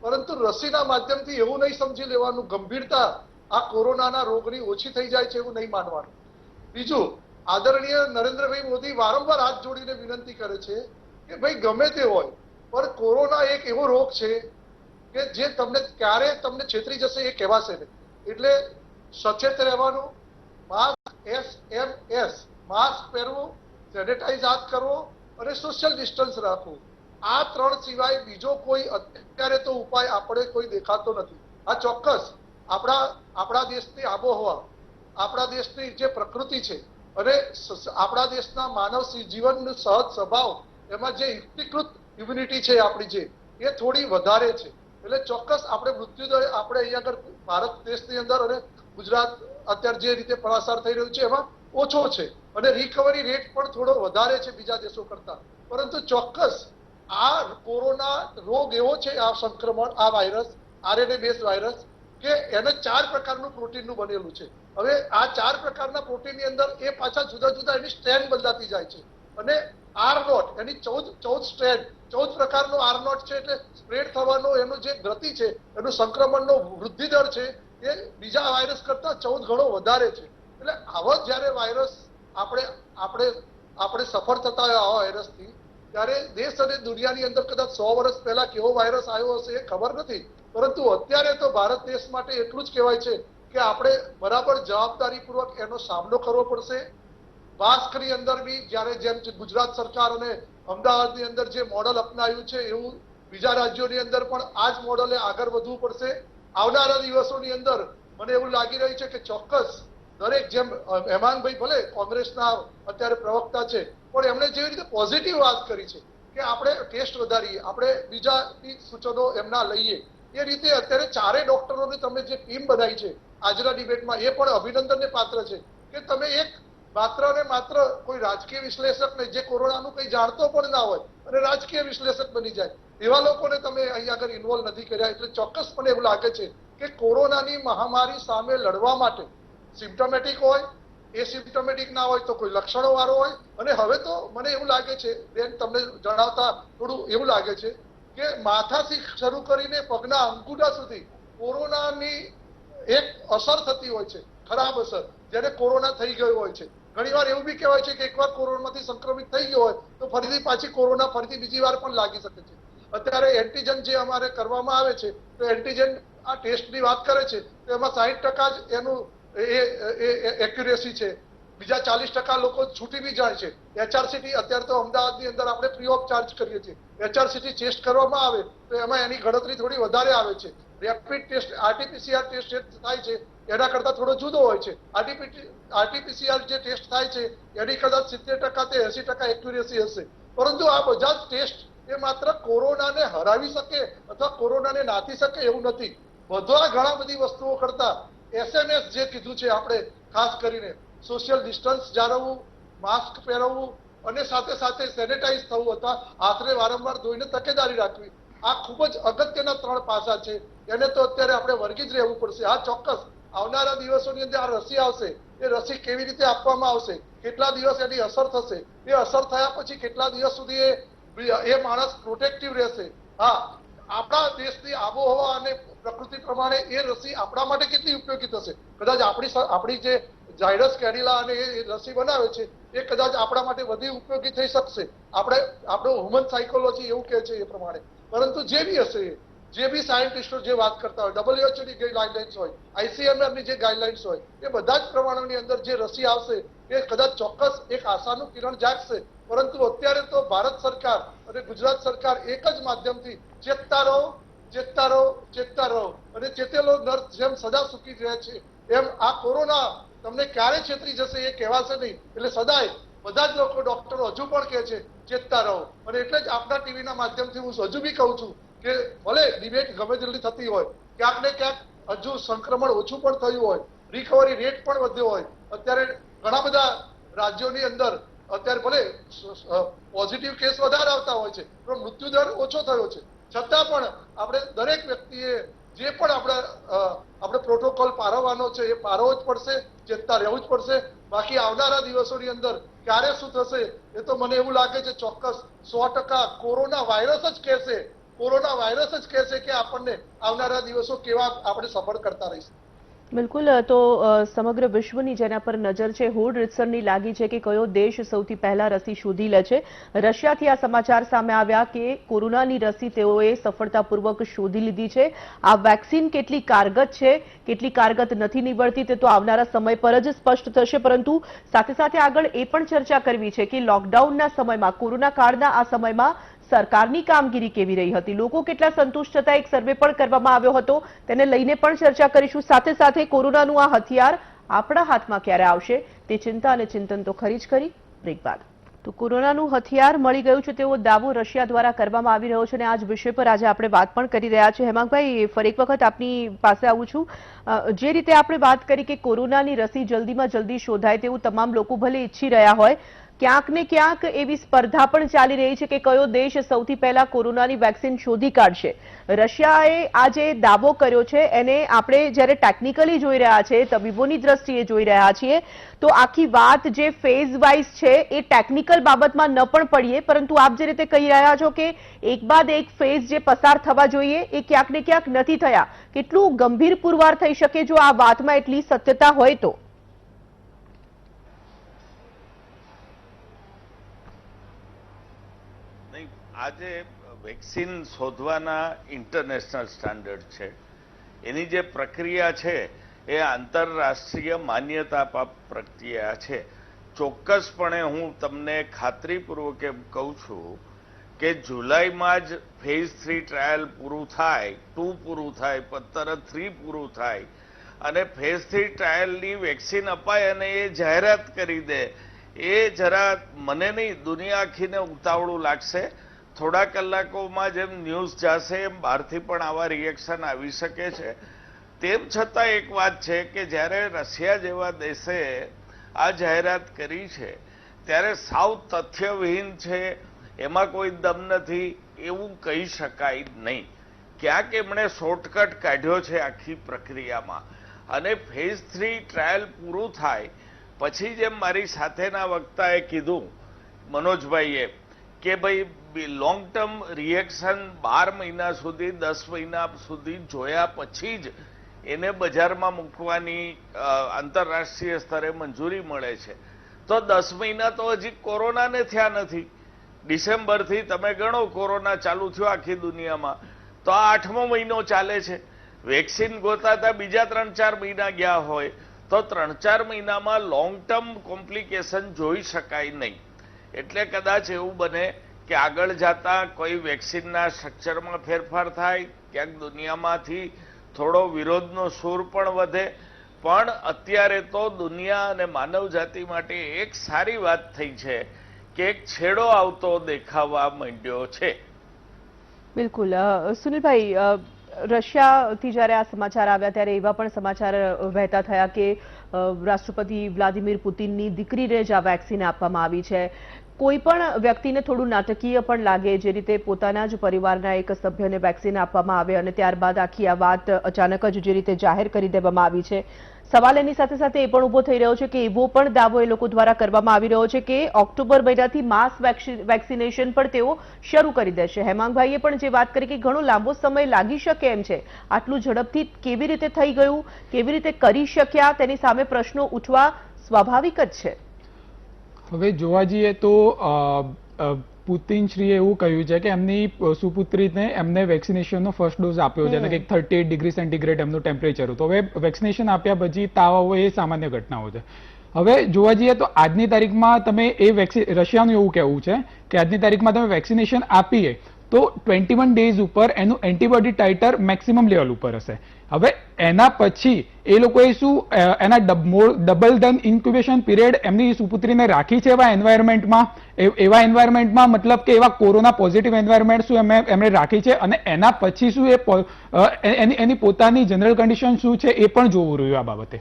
પરંતુ રસીના માધ્યમથી એવું નહીં સમજી લેવાનું ગંભીરતા આ કોરોનાના રોગની ઓછી થઈ જાય છે એવું નહીં માનવાનું. બીજું, આદરણીય નરેન્દ્રભાઈ મોદી વારંવાર હાથ જોડીને વિનંતી કરે છે કે ભાઈ ગમે તે હોય પણ કોરોના એક એવો રોગ છે કે જે તમને ક્યારે તમને છેતરી જશે એ કહેવાશે નહીં. એટલે સચેત રહેવાનું, માસ્ક પહેરવું, સેનેટાઈઝ હાથ કરવો અને સોશિયલ ડિસ્ટન્સ રાખવું. આ 3 સિવાય બીજો કોઈ અત્યારે તો ઉપાય આપણે કોઈ દેખાતો નથી. આ ચોક્કસ આપણા દેશની આબોહવા, આપણા દેશની જે પ્રકૃતિ છે અને આપણા દેશના માનવ જીવનનો સહજ સ્વભાવ, એમાં જે યુક્તિકૃત ઇમ્યુનિટી છે આપણી જે, એ થોડી વધારે છે. એટલે ચોક્કસ આપણે મૃત્યુદર આપણે અહીંયા આગળ ભારત દેશની અંદર અને ગુજરાત અત્યારે જે રીતે પ્રસાર થઈ રહ્યું છે એમાં ઓછો છે અને રિકવરી રેટ પણ થોડો વધારે છે બીજા દેશો કરતા. પરંતુ ચોક્કસ આ કોરોના રોગ એવો છે, આ સંક્રમણ, આ વાયરસ આરએનએ બેઝ વાયરસ, કે એને 4 પ્રકારનું પ્રોટીનનું બનેલું છે. હવે આ 4 પ્રકારના પ્રોટીનની અંદર એ પાછા જુદા જુદા એની સ્ટ્રેન્ડ બદલાતી જાય છે અને R0 એની 14 સ્ટ્રેન્ડ, 14 પ્રકારનો R0 છે. એટલે સ્પ્રેડ થવાનો એનું જે ગતિ છે, એનું સંક્રમણનો વૃદ્ધિ દર છે એ બીજા વાયરસ કરતા 14 ગણો વધારે છે. એટલે આવો જ્યારે વાયરસ આપણે સફળ થતા હોય આવા વાયરસથી, ત્યારે દેશ અને દુનિયાની અંદર કદાચ 100 વર્ષ પહેલા કેવો વાયરસ આવ્યો હશે એ ખબર નથી. પરંતુ અત્યારે તો ભારત દેશ માટે એટલું જ કહેવાય છે કે આપણે બરાબર જવાબદારીપૂર્વક એનો સામનો કરવો પડશે. માસ્કની અંદર બી જ્યારે જેમ ગુજરાત સરકાર અને અમદાવાદની અંદર જે મોડલ અપનાવ્યું છે એવું બીજા રાજ્યોની અંદર પણ આ જ મોડલે આગળ વધવું પડશે. આવનારા દિવસોની અંદર મને એવું લાગી રહ્યું છે કે ચોક્કસ દરેક, જેમ હેમાંગભાઈ ભલે કોંગ્રેસના અત્યારે પ્રવક્તા છે, પણ એમણે જેવી રીતે પોઝિટિવ વાત કરી છે કે આપણે ટેસ્ટ વધારીએ, આપણે બીજા સૂચનો એમના લઈએ, એ રીતે અત્યારે 4 ડોક્ટરોની તમે જે ટીમ બનાવી છે આજના ડિબેટમાં, એ પણ અભિનંદનને પાત્ર છે કે તમે એક માત્ર ને માત્ર કોઈ રાજકીય વિશ્લેષક નહીં, જે કોરોનાનું કંઈ જાણતો પણ ના હોય અને રાજકીય વિશ્લેષક બની જાય, એવા લોકોને તમે અહીં આગળ ઇન્વોલ્વ નથી કર્યા. એટલે ચોક્કસપણે એવું લાગે છે કે કોરોનાની મહામારી સામે લડવા માટે સિમ્પટોમેટિક હોય, એસિમ્પટોમેટિક ના હોય તો કોઈ લક્ષણો વાળો હોય, અને હવે તો મને એવું લાગે છે બેન, તમને જણાવતા થોડું એવું લાગે છે કે માથાથી શરૂ કરીને પગના અંગૂઠા સુધી કોરોનાની એક અસર થતી હોય છે. ખરાબ અસર, જેને કોરોના થઈ ગયો હોય છે. ઘણીવાર એવું બી કહેવાય છે કે એકવાર કોરોનામાંથી સંક્રમિત થઈ ગયો હોય તો ફરીથી પાછી કોરોના ફરીથી બીજી વાર પણ લાગી શકે છે. અત્યારે એન્ટીજન જે અમારે કરવામાં આવે છે તો એન્ટીજન આ ટેસ્ટની વાત કરે છે તો એમાં 60% જ એનું એક્યુરેસી છે. બીજા 40% લોકો છૂટી બી જાય છે. HRCT અત્યારે તો અમદાવાદની અંદર આપણે ફ્રી ઓફ ચાર્જ કરીએ છીએ. HRCT ટેસ્ટ કરવામાં આવે તો એમાં એની ગણતરી થોડી વધારે આવે છે. રેપિડ ટેસ્ટ RT-PCR ટેસ્ટ જે થાય છે એના કરતા થોડો જુદો હોય છે. RT-PCR જે ટેસ્ટ થાય છે એની કદાચ 70% તે 80% એક્યુરેસી હશે. પરંતુ આ બધા જ ટેસ્ટ એ માત્ર કોરોનાને હરાવી શકે અથવા કોરોનાને નાથી શકે એવું નથી. બધા ઘણા બધી વસ્તુઓ કરતા SMS જે કીધું છે આપણે, ખાસ કરીને સોશિયલ ડિસ્ટન્સ જાળવવું, માસ્ક પહેરવું અને સાથે સાથે સેનેટાઈઝ થવું અથવા હાથને વારંવાર ધોઈને તકેદારી રાખવી, આ ખૂબ જ અગત્યના 3 પાસા છે. એને તો અત્યારે આપણે વળગી જ રહેવું પડશે. આ ચોક્કસ આવનારા દિવસોની અંદર આ રસી આવશે, એ રસી કેવી રીતે આપવામાં આવશે, કેટલા દિવસ એની અસર થશે, એ અસર થયા પછી કેટલા દિવસ સુધી એ માણસ પ્રોટેક્ટિવ રહેશે. હા, આપણા દેશની આબોહવા અને પ્રકૃતિ પ્રમાણે એ રસી આપણા માટે કેટલી ઉપયોગી થશે. કદાચ આપણી જે ઝાયડસ કેડિલા અને એ રસી બનાવે છે એ કદાચ આપણા માટે વધુ ઉપયોગી થઈ શકશે. આપણો હ્યુમન સાયકોલોજી એવું કહે છે એ પ્રમાણે. પરંતુ જે બી હશે, જે બી સાયન્ટિસ્ટો જે વાત કરતા હોય, WHO ની ગાઈડલાઇન્સ હોય, ICMR ની જે ગાઈડલાઇન્સ હોય, એ બધા જ પ્રમાણોની અંદર જે રસી આવશે એ કદાચ ચોક્કસ એક આશાનું કિરણ જાગશે. પરંતુ અત્યારે તો ભારત સરકાર અને ગુજરાત સરકાર એક જ માધ્યમથી ચેતતા રહો, ચેતતા રહો, ચેતતા રહો અને ચેતેલો નર જેમ સદા સુખી રહે છે એમ આ કોરોના તમને ક્યારે છેતરી જશે એ કહેવાશે નહીં. એટલે સદાય બધા જ લોકો, ડોક્ટરો હજુ પણ કહે છે ચેતતા રહો. અને એટલે જ આપણા ટીવીના માધ્યમથી હું હજુ બી કહું છું કે ભલે ડિબેટ ગમે તેટલી થતી હોય, ક્યાંક ને ક્યાંક હજુ સંક્રમણ ઓછું પણ થયું હોય, રિકવરી રેટ પણ વધ્યો હોય, અત્યારે ઘણા બધા રાજ્યોની અંદર અત્યારે ભલે પોઝિટિવ કેસ વધારે આવતા હોય છે પણ મૃત્યુદર ઓછો થયો છે, છતાં પણ આપણે દરેક વ્યક્તિએ જે પણ આપણે પ્રોટોકોલ પાળવવાનો છે એ પાળવો જ પડશે, ચેતતા રહેવું જ પડશે. બાકી આવનારા દિવસોની અંદર ક્યારે શું થશે એ તો મને એવું લાગે છે ચોક્કસ 100% કોરોના વાયરસ જ કહેશે, કોરોના વાયરસ જ કહેશે કે આપણને આવનારા દિવસો કેવા આપણે સફળ કરતા રહીશું. બિલકુલ. તો સમગ્ર વિશ્વની જેના પર નજર છે, હોડ રીતસરની લાગી છે કે કયો દેશ સૌથી પહેલા રસી શોધી લે છે. રશિયાથી આ સમાચાર સામે આવ્યા કે કોરોનાની રસી તેઓએ સફળતાપૂર્વક શોધી લીધી છે. આ વેક્સિન કેટલી કારગત છે, કેટલી કારગત નથી નીવડતી તે તો આવનારા સમય પર જ સ્પષ્ટ થશે. પરંતુ સાથે સાથે આગળ એ પણ ચર્ચા કરવી છે કે લોકડાઉનના સમયમાં, કોરોના કાળના આ સમયમાં સરકારની કામગીરી કેવી રહી હતી, લોકો કેટલા સંતુષ્ટ હતા, એક સર્વે પણ કરવામાં આવ્યો હતો, તેને લઈને પણ ચર્ચા કરીશું. સાથે સાથે કોરોનાનું આ હથિયાર આપણા હાથમાં ક્યારે આવશે તે ચિંતા અને ચિંતન તો ખરી જ કરી. બ્રેક બાદ તો કોરોનાનું હથિયાર મળી ગયું છે તેવો દાવો રશિયા દ્વારા કરવામાં આવી રહ્યો છે અને આ જ વિષય પર આજે આપણે વાત પણ કરી રહ્યા છીએ. હેમાંગભાઈ, ફરી એક વખત આપની પાસે આવું છું. જે રીતે આપણે વાત કરી કે કોરોનાની રસી જલ્દીમાં જલ્દી શોધાય તેવું તમામ લોકો ભલે ઈચ્છી રહ્યા હોય, ક્યાંક ને ક્યાંક એવી સ્પર્ધા પણ ચાલી રહી છે કે કયો દેશ સૌથી પહેલા કોરોનાની વેક્સિન શોધી કાઢશે. રશિયાએ આ જે દાવો કર્યો છે એને આપણે જ્યારે ટેકનિકલી જોઈ રહ્યા છે, તબીબોની દ્રષ્ટિએ જોઈ રહ્યા છીએ, તો આખી વાત જે ફેઝ વાઇઝ છે એ ટેકનિકલ બાબતમાં ન પણ પડીએ, પરંતુ આપ જે રીતે કહી રહ્યા છો કે એક બાદ એક ફેઝ જે પસાર થવા જોઈએ એ ક્યાંક ને ક્યાંક નથી થયા, કેટલું ગંભીર પુરવાર થઈ શકે જો આ વાતમાં એટલી સત્યતા હોય તો? આજે વેક્સિન શોધવાના ઇન્ટરનેશનલ સ્ટાન્ડર્ડ છે, એની જે પ્રક્રિયા છે એ આંતરરાષ્ટ્રીય માન્યતા પ્રાપ્ત પ્રક્રિયા છે. ચોક્કસપણે હું તમને ખાતરીપૂર્વક એમ કહું છું કે જુલાઈમાં જ ફેઝ 3 ટ્રાયલ પૂરું થાય, 2 પૂરું થાય, તરત 3 પૂરું થાય અને ફેઝ 3 ટ્રાયલની વેક્સિન અપાય અને એ જાહેરાત કરી દે, એ જરા મને નહીં, દુનિયા આખીને ઉતાવળું લાગશે. થોડા કલાકોમાં જેમ ન્યૂઝ જશે એમ બહારથી પણ આવા રિએક્શન આવી શકે છે. તેમ છતાં એક વાત છે કે જ્યારે રશિયા જેવા દેશે આ જાહેરાત કરી છે ત્યારે સાવ તથ્યવિહીન છે, એમાં કોઈ દમ નથી એવું કહી શકાય નહીં. ક્યાંક એમણે શોર્ટકટ કાઢ્યો છે આખી પ્રક્રિયામાં. અને ફેઝ 3 ટ્રાયલ પૂરું થાય પછી જેમ મારી સાથેના વક્તાએ કીધું, મનોજભાઈએ, કે ભાઈ લોંગ ટર્મ રિએક્શન 12 મહિના સુધી, 10 મહિના સુધી જોયા પછી જ એને બજારમાં મૂકવાની આંતરરાષ્ટ્રીય સ્તરે મંજૂરી મળે છે, તો 10 મહિના તો હજી કોરોનાને થયા નથી. ડિસેમ્બરથી તમે ગણો કોરોના ચાલુ થયો આખી દુનિયામાં, તો આ 8મો મહિનો ચાલે છે. વેક્સિન ગોતાતા બીજા 3-4 મહિના ગયા હોય તો 3-4 મહિનામાં લોંગ ટર્મ કોમ્પ્લિકેશન જોઈ શકાય નહીં. એટલે કદાચ એવું બને કે આગળ જતા કોઈ વેક્સિનના સ્ટ્રક્ચરમાં ફેરફાર થાય, ક્યાંક દુનિયામાંથી થોડો વિરોધનો સૂર પણ વધે. પણ અત્યારે તો દુનિયા અને માનવ જાતિ માટે એક સારી વાત થઈ છે કે એક છેડો આવતો દેખાવા માંડ્યો છે. બિલકુલ. સુનિલભાઈ, રશિયાથી જ્યારે આ સમાચાર આવ્યા ત્યારે એવા પણ સમાચાર વહેતા થયા કે રાષ્ટ્રપતિ વ્લાદિમીર પુતિનની દીકરીને જ આ વેક્સિન આપવામાં આવી છે. કોઈ પણ વ્યક્તિને થોડું નાટકીય પણ લાગે, જે રીતે પોતાના જ પરિવારના એક સભ્યને વેક્સિન આપવામાં આવે અને ત્યારબાદ આખી આ વાત અચાનક જ જે રીતે જાહેર કરી દેવામાં આવી છે. સવાલ એની સાથે સાથે એ પણ ઉભો થઈ રહ્યો છે કે એવો પણ દાવો એ લોકો દ્વારા કરવામાં આવી રહ્યો છે કે ઓક્ટોબર મહિનાથી માસ વેક્સિનેશન પણ તેઓ શરૂ કરી દેશે. હેમાંગભાઈએ પણ જે વાત કરી કે ઘણો લાંબો સમય લાગી શકે એમ છે, આટલું ઝડપથી કેવી રીતે થઈ ગયું, કેવી રીતે કરી શક્યા, તેની સામે પ્રશ્નો ઉઠવા સ્વાભાવિક જ છે. હવે જોવા જઈએ તો પુતિન શ્રીએ એવું કહ્યું છે કે એમની સુપુત્રીને એમને વેક્સિનેશનનો ફર્સ્ટ ડોઝ આપ્યો છે, કે 38 ડિગ્રી સેન્ટીગ્રેડ એમનું ટેમ્પરેચર હતું. તો હવે વેક્સિનેશન આપ્યા પછી તાવ આવવો એ સામાન્ય ઘટનાઓ છે. હવે જોવા જઈએ તો આજની તારીખમાં તમે રશિયાનું એવું કહેવું છે કે આજની તારીખમાં તમે વેક્સિનેશન આપીએ તો 21 ડેઝ ઉપર એનું એન્ટીબોડી ટાઇટર મેક્સિમમ લેવલ ઉપર હશે. હવે એના પછી એ લોકોએ શું એના ડબલ ધન ઇન્ક્યુબેશન પીરિયડ એમની સુપુત્રીને રાખી છે એવા એન્વાયરમેન્ટમાં, મતલબ કે એવા કોરોના પોઝિટિવ એન્વાયરમેન્ટ શું એમણે રાખી છે, અને એના પછી શું એની પોતાની જનરલ કન્ડિશન શું છે એ પણ જોવું રહ્યું આ બાબતે.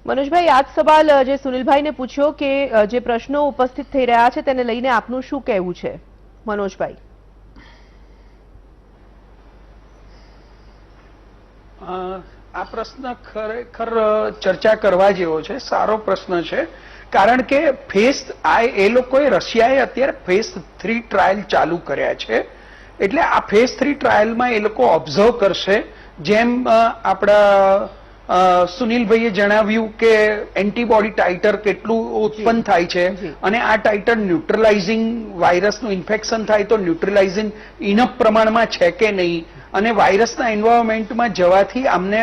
મનોજભાઈ, આ જ સવાલ જે સુનિલભાઈને પૂછ્યો કે જે પ્રશ્નો ઉપસ્થિત થઈ રહ્યા છે તેને લઈને આપનું શું કહેવું છે મનોજભાઈ? આ પ્રશ્ન ખરેખર ચર્ચા કરવા જેવો છે, સારો પ્રશ્ન છે. કારણ કે એ લોકોએ રશિયાએ અત્યારે ફેઝ 3 ટ્રાયલ ચાલુ કર્યા છે. એટલે આ ફેઝ 3 ટ્રાયલમાં એ લોકો ઓબ્ઝર્વ કરશે, જેમ આપણા સુનિલભાઈએ જણાવ્યું કે એન્ટીબોડી ટાઇટર કેટલું ઉત્પન્ન થાય છે, અને આ ટાઇટર ન્યુટ્રલાઇઝિંગ, વાયરસનું ઇન્ફેક્શન થાય તો ન્યુટ્રલાઇઝિંગ ઇનફ પ્રમાણમાં છે કે નહીં, અને વાયરસના એન્વાયરમેન્ટમાં જવાથી આમને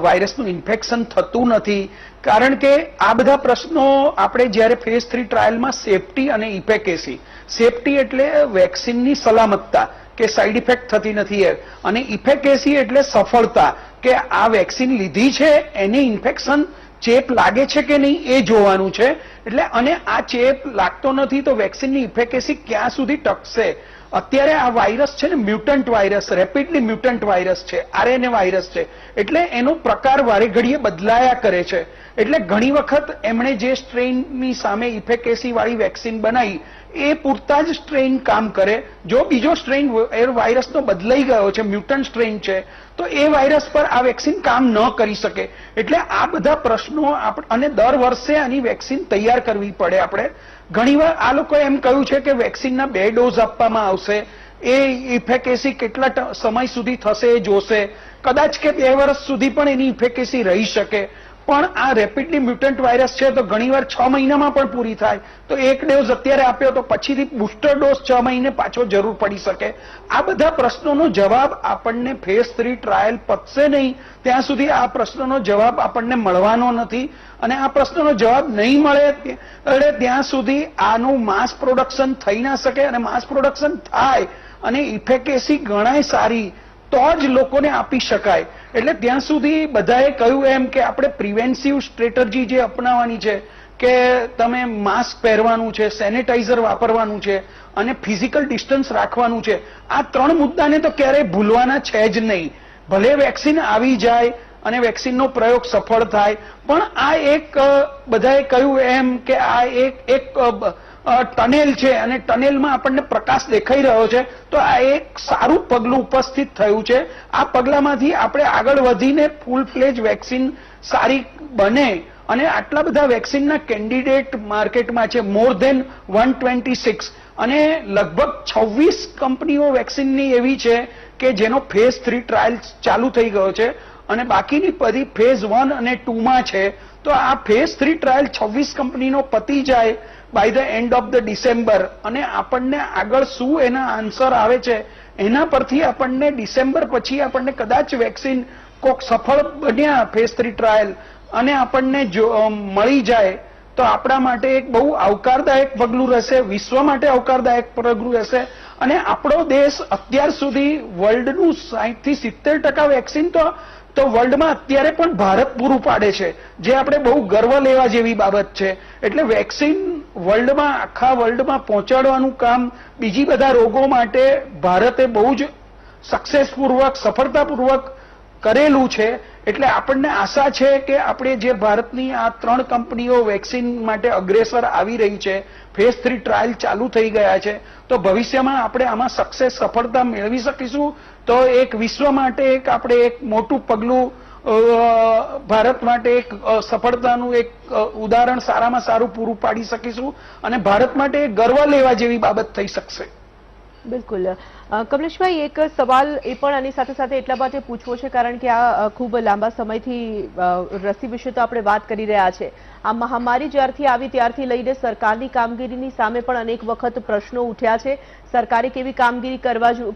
વાયરસનું ઇન્ફેક્શન થતું નથી. કારણ કે આ બધા પ્રશ્નો આપણે જ્યારે ફેઝ 3 ટ્રાયલમાં સેફટી અને ઇફેકેસી, સેફટી એટલે વેક્સિનની સલામતતા કે સાઇડ ઇફેક્ટ થતી નથી, અને ઇફેકેસી એટલે સફળતા કે આ વેક્સિન લીધી છે એની ઇન્ફેક્શન ચેપ લાગે છે કે નહીં એ જોવાનું છે. એટલે અને આ ચેપ લાગતો નથી તો વેક્સિનની ઇફેકેસી ક્યાં સુધી ટકશે. અત્યારે આ વાયરસ છે ને mutant virus, rapidly mutant virus છે, આરએનએ વાયરસ છે, એટલે એનો પ્રકાર વારે ઘડીએ બદલાયા કરે છે. એટલે ઘણી વખત એમણે જે સ્ટ્રેઇનની સામે ઇફેકેસી વાળી વેક્સિન બનાવી એ પૂરતા જ સ્ટ્રેઇન કામ કરે. જો બીજો સ્ટ્રેઇન વાયરસનો બદલાઈ ગયો છે, મ્યુટન્ટ સ્ટ્રેઇન છે, તો એ વાયરસ પર આ વેક્સિન કામ ન કરી શકે. એટલે આ બધા પ્રશ્નો અને દર વર્ષે આની વેક્સિન તૈયાર કરવી પડે. આપણે ઘણીવાર આ લોકોએ એમ કહ્યું છે કે વેક્સિનના 2 ડોઝ આપવામાં આવશે, એ ઇફેકેસી કેટલા સમય સુધી થશે એ જોશે. કદાચ કે 2 વર્ષ સુધી પણ એની ઇફેકેસી રહી શકે. પણ આ રેપિડલી મ્યુટન્ટ વાયરસ છે તો ઘણીવાર 6 મહિનામાં પણ પૂરી થાય. તો 1 ડોઝ અત્યારે આપ્યો તો પછીથી બુસ્ટર ડોઝ 6 મહિને પાછો જરૂર પડી શકે. આ બધા પ્રશ્નોનો જવાબ આપણને ફેઝ 3 ટ્રાયલ પતશે નહીં ત્યાં સુધી આ પ્રશ્નોનો જવાબ આપણને મળવાનો નથી. અને આ પ્રશ્નોનો જવાબ નહીં મળે ત્યાં સુધી આનું માસ પ્રોડક્શન થઈ ના શકે. અને માસ પ્રોડક્શન થાય અને ઇફેકેસી ગણાય સારી તો જ લોકોને આપી શકાય. એટલે ત્યાં સુધી બધાએ કહ્યું એમ કે આપણે પ્રિવેન્સિવ સ્ટ્રેટેજી જે અપનાવવાની છે કે તમે માસ્ક પહેરવાનું છે, સેનિટાઈઝર વાપરવાનું છે અને ફિઝિકલ ડિસ્ટન્સ રાખવાનું છે. આ 3 મુદ્દાને તો ક્યારેય ભૂલવાના છે જ નહીં. ભલે વેક્સિન આવી જાય અને વેક્સિનનો પ્રયોગ સફળ થાય, પણ આ એક બધાએ કહ્યું એમ કે આ એક ટનેલ છે અને ટનેલમાં આપણને પ્રકાશ દેખાઈ રહ્યો છે. તો આ એક સારું પગલું ઉપસ્થિત થયું છે. આ પગલામાંથી આપણે આગળ વધીને ફૂલ ફ્લેજ વેક્સિન સારી બને, અને આટલા બધા વેક્સિનના કેન્ડિડેટ માર્કેટમાં છે, મોર ધેન 126. અને લગભગ 26 કંપનીઓ વેક્સિનની એવી છે કે જેનો ફેઝ 3 ટ્રાયલ ચાલુ થઈ ગયો છે અને બાકીની બધી ફેઝ 1 અને 2 માં છે. તો આ ફેઝ 3 ટ્રાયલ 26 કંપનીનો પતી જાય by the end of the December અને આપણને આગળ શું એના આન્સર આવે છે એના પરથી આપણને ડિસેમ્બર પછી આપણને કદાચ વેક્સિન કોક સફળ બન્યા ફેઝ 3 ટ્રાયલ અને આપણને મળી જાય તો આપણા માટે એક બહુ આવકારદાયક પગલું રહેશે, વિશ્વ માટે આવકારદાયક પગલું રહેશે. અને આપણો દેશ અત્યાર સુધી વર્લ્ડનું 60 થી 70% વેક્સિન તો વર્લ્ડમાં અત્યારે પણ ભારત પૂરું પાડે છે, જે આપણે બહુ ગર્વ લેવા જેવી બાબત છે. એટલે વેક્સિન વર્લ્ડમાં આખા વર્લ્ડમાં પહોંચાડવાનું કામ બીજી બધા રોગો માટે ભારતે બહુ જ સક્સેસપૂર્વક સફળતાપૂર્વક કરેલું છે. એટલે આપણને આશા છે કે આપણે જે ભારતની આ 3 કંપનીઓ વેક્સિન માટે અગ્રેસર આવી રહી છે, ફેઝ 3 ટ્રાયલ ચાલુ થઈ ગયા છે, તો ભવિષ્યમાં આપણે આમાં સફળતા મેળવી શકીશું. તો એક વિશ્વ માટે આપણે એક મોટું પગલું, ભારત માટે એક સફળતાનું એક ઉદાહરણ સારામાં સારું પૂરું પાડી શકીશું અને ભારત માટે ગર્વ લેવા જેવી બાબત થઈ શકશે. બિલકુલ. કમલેશભાઈ, એક સવાલ એ પણ આની સાથે સાથે એટલા માટે પૂછવો છે કારણ કે આ ખૂબ લાંબા સમયથી રસી વિશે તો આપણે વાત કરી રહ્યા છે. આ મહામારી જ્યારથી આવી ત્યારથી લઈને સરકારની કામગીરીની સામે પણ અનેક વખત પ્રશ્નો ઉઠ્યા છે. સરકારે કેવી કામગીરી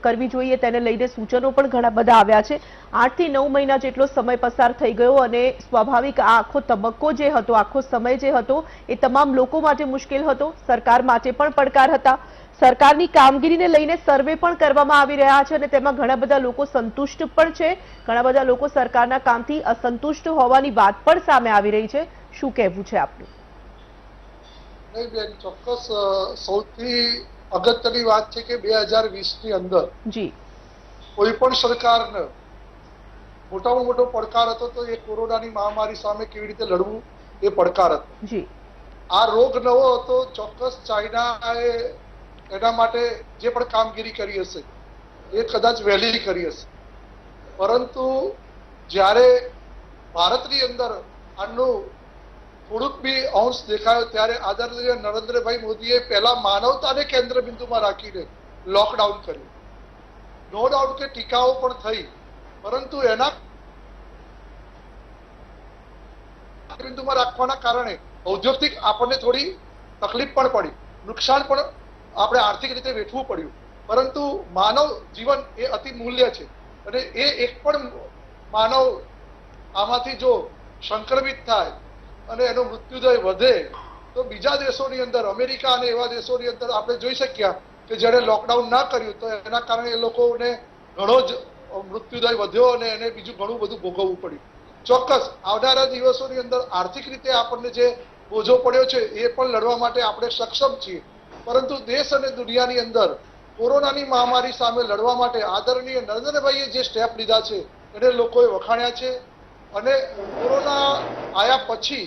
કરવી જોઈએ તેને લઈને સૂચનો પણ ઘણા બધા આવ્યા છે. 8 થી 9 મહિના જેટલો સમય પસાર થઈ ગયો અને સ્વાભાવિક આ આખો તબક્કો જે હતો, આખો સમય જે હતો એ તમામ લોકો માટે મુશ્કેલ હતો, સરકાર માટે પણ પડકાર હતા. સરકારની કામગીરીને લઈને સર્વે પણ કરવામાં આવી રહ્યા છે અને તેમાં ઘણા બધા લોકો સંતુષ્ટ પણ છે, ઘણા બધા લોકો સરકારના કામથી અસંતુષ્ટ હોવાની વાત પણ સામે આવી રહી છે. શું કહેવું છે આપનું? નહીં બેન, ચોક્કસ સૌથી અગત્યની વાત છે કે 2020ની અંદર જી કોઈ પણ સરકારને મોટામાં મોટો પડકાર હતો તો એ કોરોનાની મહામારી સામે કેવી રીતે લડવું એ પડકાર હતો. જી આ રોગ નવો હતો, ચોક્કસ ચાઇનાએ એના માટે જે પણ કામગીરી કરી હશે એ કદાચ વહેલી કરી હશે, પરંતુ જ્યારે ભારતની અંદર આનું થોડુંક બી અંશ દેખાયો ત્યારે આદરણીય નરેન્દ્રભાઈ મોદીએ પહેલા માનવતાને કેન્દ્ર બિંદુમાં રાખીને લોકડાઉન કર્યું. નો ડાઉટ કે ટીકાઓ પણ થઈ, પરંતુ એના બિંદુમાં રાખવાના કારણે ઔદ્યોગિક આપણને થોડી તકલીફ પણ પડી, નુકસાન પણ આપણે આર્થિક રીતે વેઠવું પડ્યું. પરંતુ માનવ જીવન એ અતિ મૂલ્ય છે અને એ એક પણ માનવ આમાંથી જો સંક્રમિત થાય અને એનો મૃત્યુદર વધે તો બીજા દેશોની અંદર, અમેરિકા અને એવા દેશોની અંદર આપણે જોઈ શક્યા કે જ્યારે લોકડાઉન ના કર્યું તો એના કારણે એ લોકોને ઘણો જ મૃત્યુદર વધ્યો અને એને બીજું ઘણું બધું ભોગવવું પડ્યું. ચોક્કસ આવનારા દિવસોની અંદર આર્થિક રીતે આપણને જે બોજો પડ્યો છે એ પણ લડવા માટે આપણે સક્ષમ છીએ, પરંતુ દેશ અને દુનિયાની અંદર કોરોનાની મહામારી સામે લડવા માટે આદરણીય નરેન્દ્રભાઈએ જે સ્ટેપ લીધા છે એને લોકોએ વખાણ્યા છે. અને કોરોના આયા પછી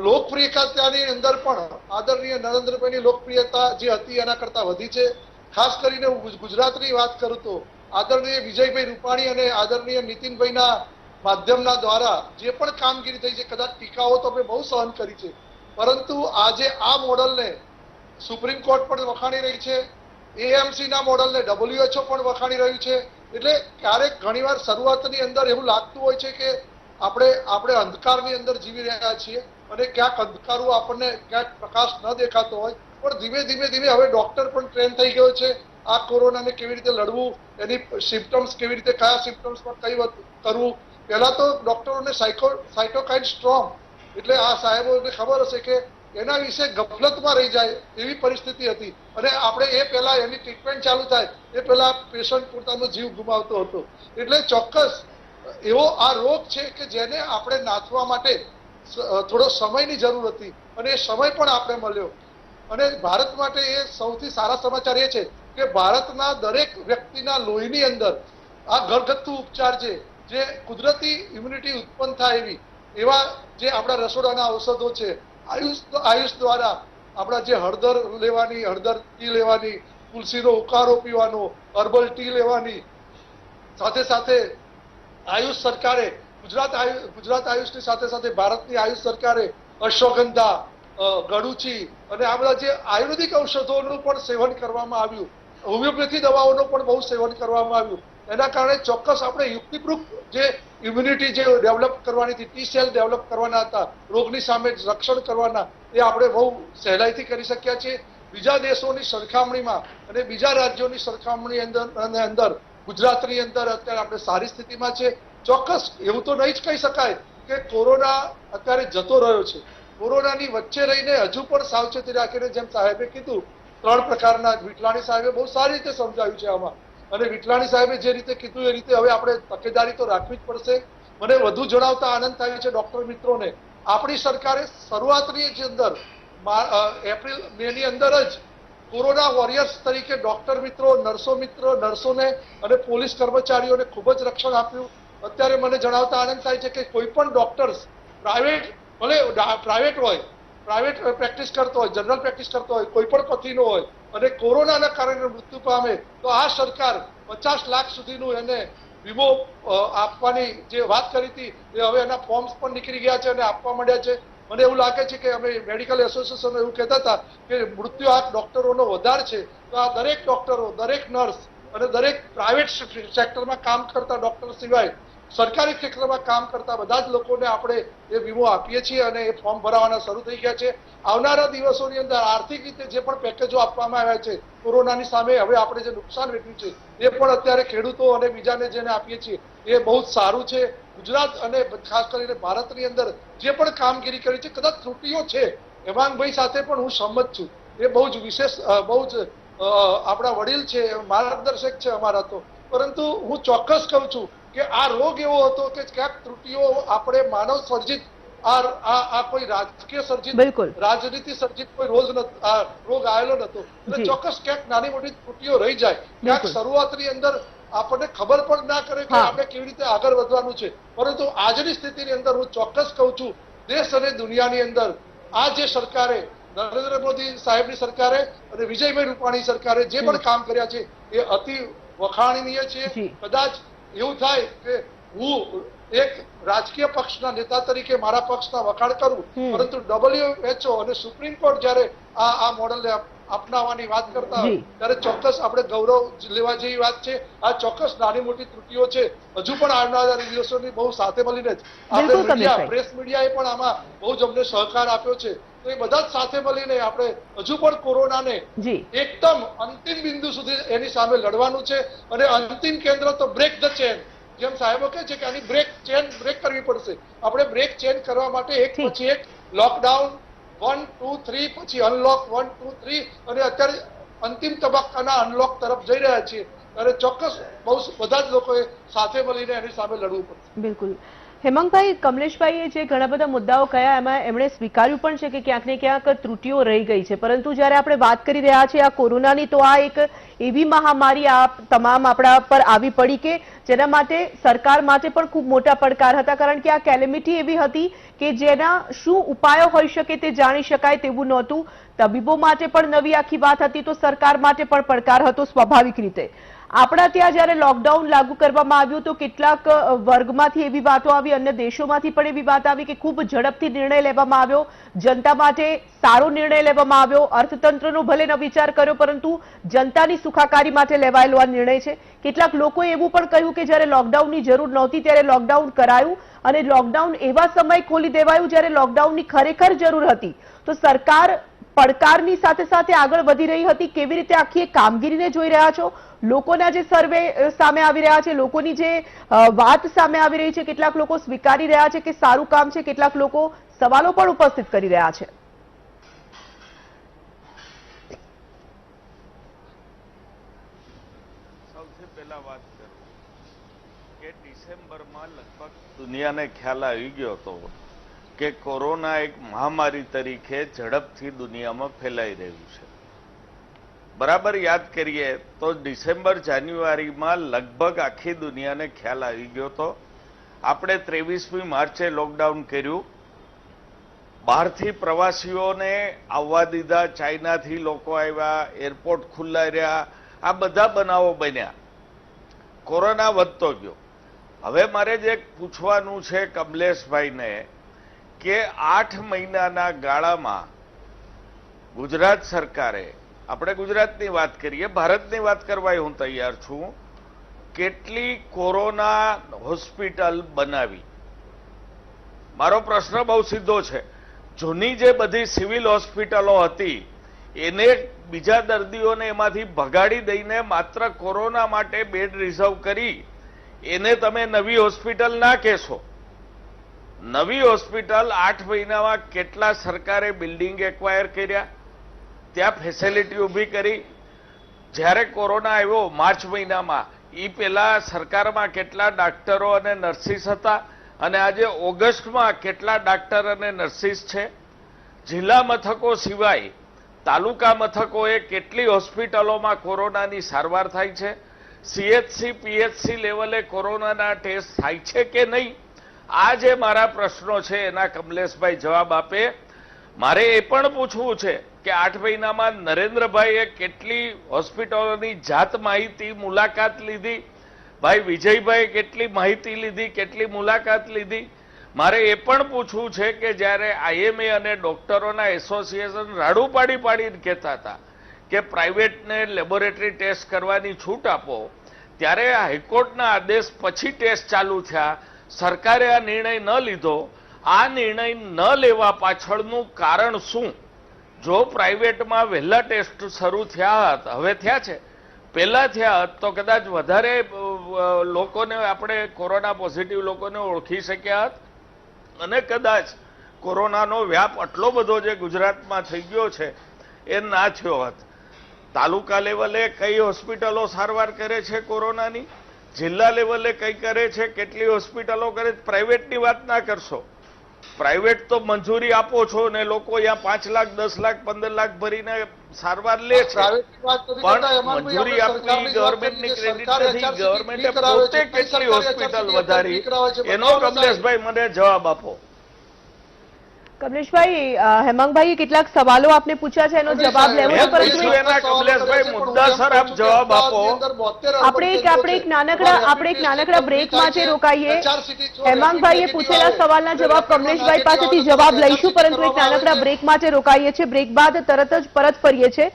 લોકપ્રિયતાની અંદર પણ આદરણીય નરેન્દ્રભાઈની લોકપ્રિયતા જે હતી એના કરતા વધી છે. ખાસ કરીને હું ગુજરાતની વાત કરું તો આદરણીય વિજયભાઈ રૂપાણી અને આદરણીય નીતિનભાઈના માધ્યમના દ્વારા જે પણ કામગીરી થઈ છે, કદાચ ટીકાઓ તો અમે બહુ સહન કરી છે, પરંતુ આજે આ મોડલને સુપ્રીમ કોર્ટ પણ વખાણી રહી છે, એએમસી ના મોડલને WHO પણ વખાણી રહ્યું છે. એટલે ક્યારેક ઘણીવાર શરૂઆતની અંદર એવું લાગતું હોય છે કે આપણે અંધકારની અંદર જીવી રહ્યા છીએ અને ક્યાંક અંધકારો આપણને ક્યાંક પ્રકાશ ન દેખાતો હોય, પણ ધીમે ધીમે હવે ડોક્ટર પણ ટ્રેન થઈ ગયો છે આ કોરોનાને કેવી રીતે લડવું, એની સિમ્પટમ્સ કેવી રીતે, કયા સિમ્પટમ્સ પર કઈ કરવું. પહેલા તો ડોક્ટરોને સાયટોકાઇન સ્ટ્રોમ એટલે આ સાહેબોને ખબર હશે કે એના વિશે ગફલતમાં રહી જાય એવી પરિસ્થિતિ હતી અને આપણે એ પહેલા એની ટ્રીટમેન્ટ ચાલુ થાય એ પહેલા પેશન્ટ પોતાનો જીવ ગુમાવતો હતો. એટલે ચોક્કસ એવો આ રોગ છે કે જેને આપણે નાથવા માટે થોડો સમયની જરૂર હતી અને એ સમય પણ આપણે મળ્યો. અને ભારત માટે એ સૌથી સારા સમાચાર એ છે કે ભારતના દરેક વ્યક્તિના લોહીની અંદર આ ઘરગથ્થુ ઉપચાર છે, જે કુદરતી ઇમ્યુનિટી ઉત્પન્ન થાય એવા જે આપણા રસોડાના ઔષધો છે, આયુષ દ્વારા આપણા જે હળદર લેવાની, હળદર ટી લેવાની, તુલસીનો ઉકાળો પીવાનો, હર્બલ ટી લેવાની, સાથે સાથે આયુષ સરકારે ગુજરાત આયુષની સાથે સાથે ભારતની આયુષ સરકારે અશ્વગંધા ગળુચી અને આ બધા જે આયુર્વેદિક ઔષધોનું પણ સેવન કરવામાં આવ્યું, હોમિયોપેથી દવાઓનું પણ બહુ સેવન કરવામાં આવ્યું. એના કારણે ચોક્કસ આપણે યુક્તિપૂર્વક જે ઇમ્યુનિટી જે ડેવલપ કરવાની હતી, ટી સેલ ડેવલપ કરવાના હતા, રોગની સામે રક્ષણ કરવાના, એ આપણે બહુ સહેલાઈથી કરી શક્યા છીએ. બીજા દેશોની સરખામણીમાં અને બીજા રાજ્યોની સરખામણી અંદર ગુજરાતની અંદર અત્યારે આપણે સારી સ્થિતિમાં છે. ચોક્કસ એવું તો નહીં જ કહી શકાય કે કોરોના અત્યારે જતો રહ્યો છે. કોરોનાની વચ્ચે રહીને હજુ પણ સાવચેતી રાખીને, જેમ સાહેબે કીધું, 3 પ્રકારના, વિઠલાણી સાહેબે બહુ સારી રીતે સમજાવ્યું છે આમાં, અને વિઠલાણી સાહેબે જે રીતે કીધું એ રીતે હવે આપણે તકેદારી તો રાખવી જ પડશે. મને વધુ જણાવતા આનંદ થાય છે ડોક્ટર મિત્રોને, આપણી સરકારે શરૂઆતની જ અંદર એપ્રિલ મે ની અંદર જ કોરોના વોરિયર્સ તરીકે ડોક્ટર મિત્રો, નર્સોને અને પોલીસ કર્મચારીઓને ખૂબ જ રક્ષણ આપ્યું. અત્યારે મને જણાવતા આનંદ થાય છે કે કોઈ પણ ડોક્ટર્સ પ્રાઇવેટ હોય, પ્રાઇવેટ પ્રેક્ટિસ કરતો હોય, જનરલ પ્રેક્ટિસ કરતો હોય, કોઈ પણ પથીનો હોય અને કોરોનાના કારણે મૃત્યુ પામે તો આ સરકાર 50 લાખ સુધીનું એને વીમો આપવાની જે વાત કરી હતી એ હવે એના ફોર્મ્સ પણ નીકળી ગયા છે અને આપવા માંડ્યા છે. મને એવું લાગે છે કે અમે મેડિકલ એસોસિએશન એવું કહેતા હતા કે મૃત્યુ આંક ડોક્ટરોનો વધારે છે, તો આ દરેક ડોક્ટરો, દરેક નર્સ અને દરેક પ્રાઇવેટ સેક્ટરમાં કામ કરતા ડોક્ટર સિવાય સરકારી ક્ષેત્રમાં કામ કરતા બધા જ લોકોને આપણે એ વીમો આપીએ છીએ અને એ ફોર્મ ભરાવાના શરૂ થઈ ગયા છે. આવનારા દિવસોની અંદર આર્થિક રીતે જે પણ પેકેજો આપવામાં આવ્યા છે કોરોનાની સામે, હવે આપણે જે નુકસાન વેઠ્યું છે એ પણ અત્યારે ખેડૂતો અને બીજાને જેને આપીએ છીએ એ બહુ જ સારું છે. ગુજરાત અને ખાસ કરીને ભારતની અંદર જે પણ કામગીરી કરી છે, કદાચ ત્રુટીઓ છે, હેમાંગભાઈ સાથે પણ હું સંમત છું. એ બહુ જ વિશેષ, બહુ જ આપણા વડીલ છે, માર્ગદર્શક છે અમારા તો. પરંતુ હું ચોક્કસ કહું છું કે આ રોગ એવો હતો કે ક્યાંક ત્રુટીઓ આપણે માનવ સર્જિત, આ કોઈ રાજકીય સર્જિત, રાજનીતિ સર્જિત કોઈ રોગ આવેલો નતો. એટલે ચોક્કસ ક્યાંક નાની મોટી ત્રુટીઓ રહી જાય, ક્યાંક શરૂઆતની અંદર આપણને ખબર પણ ના કરે કે આપણે કેવી રીતે આગળ વધવાનું છે. પરંતુ આજની સ્થિતિની અંદર હું ચોક્કસ કહું છું, દેશ અને દુનિયાની અંદર આ જે સરકારે, નરેન્દ્ર મોદી સાહેબની સરકારે અને વિજયભાઈ રૂપાણી સરકારે જે પણ કામ કર્યા છે એ અતિ વખાણનીય છે. કદાચ એવું થાય કે હું એક રાજકીય પક્ષના નેતા તરીકે મારા પક્ષના વખાણ કરું, પરંતુ WHO અને સુપ્રીમ કોર્ટ જયારે આ મોડલને અપનાવવાની વાત કરતા ત્યારે ચોક્કસ આપણે ગૌરવ લેવા જેવી વાત છે. આ ચોક્કસ નાની મોટી ત્રુટીઓ છે, હજુ પણ આવનારા દિવસોની બહુ સાથે મળીને જ આપણે મીડિયા, પ્રેસ મીડિયાએ પણ આમાં બહુ જ અમને સહકાર આપ્યો છે. તો એ બધા જ સાથે મળીને આપણે હજુ પણ કોરોનાને એકદમ અંતિમ બિંદુ સુધી એની સામે લડવાનું છે. અને અંતિમ કેન્દ્ર તો બ્રેક ધ ચેન, જેમ સાહેબો કહે છે કે આની બ્રેક કરવી પડશે. આપણે બ્રેક ચેન કરવા માટે એક પછી એક લોકડાઉન 1, 2, 3 પછી અનલોક 1, 2, 3 અને અત્યારે અંતિમ તબક્કાના અનલોક તરફ જઈ રહ્યા છીએ. ત્યારે ચોક્કસ બહુ બધા જ લોકોએ સાથે મળીને એની સામે લડવું પડશે. બિલકુલ. હેમાંગભાઈ, કમલેશભાઈએ જે ઘણા બધા મુદ્દાઓ કહ્યા એમાં એમણે સ્વીકાર્યું પણ છે કે ક્યાંક ને ક્યાંક ત્રુટીઓ રહી ગઈ છે. પરંતુ જ્યારે આપણે વાત કરી રહ્યા છીએ આ કોરોનાની, તો આ એક એવી મહામારી આ તમામ આપણા પર આવી પડી કે જેના માટે સરકાર માટે પણ ખૂબ મોટા પડકાર હતા. કારણ કે આ કેલેમિટી એવી હતી કે જેના શું ઉપાયો હોઈ શકે તે જાણી શકાય તેવું નહોતું. તબીબો માટે પણ નવી આખી વાત હતી, તો સરકાર માટે પણ પડકાર હતો સ્વાભાવિક રીતે. આપણા ત્યાં જ્યારે લોકડાઉન લાગુ કરવામાં આવ્યું તો કેટલાક વર્ગમાંથી એવી વાતો આવી, અન્ય દેશોમાંથી પણ એવી વાત આવી કે ખૂબ ઝડપથી નિર્ણય લેવામાં આવ્યો, જનતા માટે સારો નિર્ણય લેવામાં આવ્યો. અર્થતંત્રનો ભલે ન વિચાર કર્યો, પરંતુ જનતાની સુખાકારી માટે લેવાયેલો આ નિર્ણય છે. કેટલાક લોકોએ એવું પણ કહ્યું કે જ્યારે લોકડાઉનની જરૂર નહોતી ત્યારે લોકડાઉન કરાયું અને લોકડાઉન એવા સમય ખોલી દેવાયું જ્યારે લોકડાઉનની ખરેખર જરૂર હતી. તો સરકાર પડકારની સાથે સાથે આગળ વધી રહી હતી. કેવી રીતે આખી એક કામગીરીને જોઈ રહ્યા છો? લોકોના જે સર્વે સામે આવી રહ્યા છે, લોકોની જે વાત સામે આવી રહી છે, કેટલાક લોકો સ્વીકારી રહ્યા છે કે સારું કામ છે, કેટલાક લોકો સવાલો પણ ઉપસ્થિત કરી રહ્યા છે. સૌથી પહેલા વાત કરું કે ડિસેમ્બરમાં લગભગ દુનિયાને ખ્યાલ આવી ગયો હતો કે કોરોના એક મહામારી તરીકે ઝડપથી દુનિયામાં ફેલાઈ રહ્યું છે. બરાબર યાદ કરીએ તો ડિસેમ્બર જાન્યુઆરીમાં લગભગ આખી દુનિયાને ખ્યાલ આવી ગયો હતો. આપણે 23મી માર્ચે લોકડાઉન કર્યું, બહારથી પ્રવાસીઓને આવવા દીધા, ચાઇનાથી લોકો આવ્યા, એરપોર્ટ ખુલ્લા રહ્યા, આ બધા બનાવો બન્યા. કોરોના વધતો ગયો. હવે મારે જે પૂછવાનું છે કમલેશભાઈને કે 8 મહિનાના ગાળામાં ગુજરાત સરકારે, આપણે ગુજરાતની વાત કરીએ, ભારતની વાત કરવા હું તૈયાર છું, કેટલી કોરોના હોસ્પિટલ બનાવી? મારો પ્રશ્ન બહુ સીધો છે. જૂની જે બધી સિવિલ હોસ્પિટલો હતી એને બીજા દર્દીઓને એમાંથી ભગાડી દઈને માત્ર કોરોના માટે બેડ રિઝર્વ કરી એને તમે નવી હોસ્પિટલ ના કહેશો. નવી હોસ્પિટલ 8 મહિનામાં કેટલા સરકારે બિલ્ડિંગ એક્વાયર કર્યા, ત્યાં ફેસિલિટી ઊભી કરી. જ્યારે કોરોના આવ્યો માર્ચ મહિનામાં, એ પહેલા સરકારમાં કેટલા ડાક્ટરો અને નર્સિસ હતા અને આજે ઓગસ્ટમાં કેટલા ડાક્ટર અને નર્સિસ છે? જિલ્લા મથકો સિવાય તાલુકા મથકોએ કેટલી હોસ્પિટલોમાં કોરોનાની સારવાર થાય છે? CHC PHC લેવલે કોરોનાના ટેસ્ટ થાય છે કે નહીં? આ જે મારા પ્રશ્નો છે એના કમલેશભાઈ જવાબ આપે. મારે એ પણ પૂછવું છે કે 8 મહિનામાં નરેન્દ્રભાઈએ કેટલી હોસ્પિટલોની જાત માહિતી મુલાકાત લીધી? ભાઈ વિજયભાઈ કેટલી માહિતી લીધી, કેટલી મુલાકાત લીધી? મારે એ પણ પૂછવું છે કે જ્યારે IMA અને ડોક્ટરોના એસોસિએશન રાડું પાડીને કહેતા હતા કે પ્રાઇવેટને લેબોરેટરી ટેસ્ટ કરવાની છૂટ આપો, ત્યારે હાઈકોર્ટના આદેશ પછી ટેસ્ટ ચાલુ થયા. સરકારે આ નિર્ણય ન લીધો. આ નિર્ણય ન લેવા પાછળનું કારણ શું? જો પ્રાઇવેટમાં વહેલા ટેસ્ટ શરૂ થયા હોત, હવે થયા છે, પહેલા થયા હોત તો કદાચ વધારે લોકોને આપણે કોરોના પોઝિટિવ લોકોને ઓળખી શક્યા હોત અને કદાચ કોરોનાનો વ્યાપ આટલો બધો જે ગુજરાતમાં થઈ ગયો છે એ ના થયો હોત. તાલુકા લેવલે કઈ હોસ્પિટલો સારવાર કરે છે કોરોનાની, જિલ્લા લેવલે કઈ કરે છે, કેટલી હોસ્પિટલો કરે છે? પ્રાઇવેટની વાત ના કરશો. પ્રાઇવેટ તો મંજૂરી આપો છો ને લોકો અહીંયા 5 લાખ 10 લાખ 15 લાખ ભરીને સારવાર લે છે, પણ મંજૂરી આપવી ગવર્મેન્ટની ક્રેડિટ નથી. ગવર્મેન્ટે પોતે કેટલી હોસ્પિટલ વધારી એનો કમલેશભાઈ મને જવાબ આપો. કમલેશભાઈ, હેમાંગભાઈએ કેટલાક સવાલો આપને પૂછ્યા છે, એનો જવાબ લેવો છે, પરંતુ કમલેશભાઈ મુદ્દાસર આપ જવાબ આપો. આપણે એક નાનકડા બ્રેક માટે રોકાઈએ. હેમાંગભાઈએ પૂછેલા સવાલના જવાબ કમલેશભાઈ પાસેથી જવાબ લઈશું, પરંતુ એક નાનકડા બ્રેક માટે રોકાઈએ છીએ. બ્રેક બાદ તરત જ પરત ફરીએ છીએ.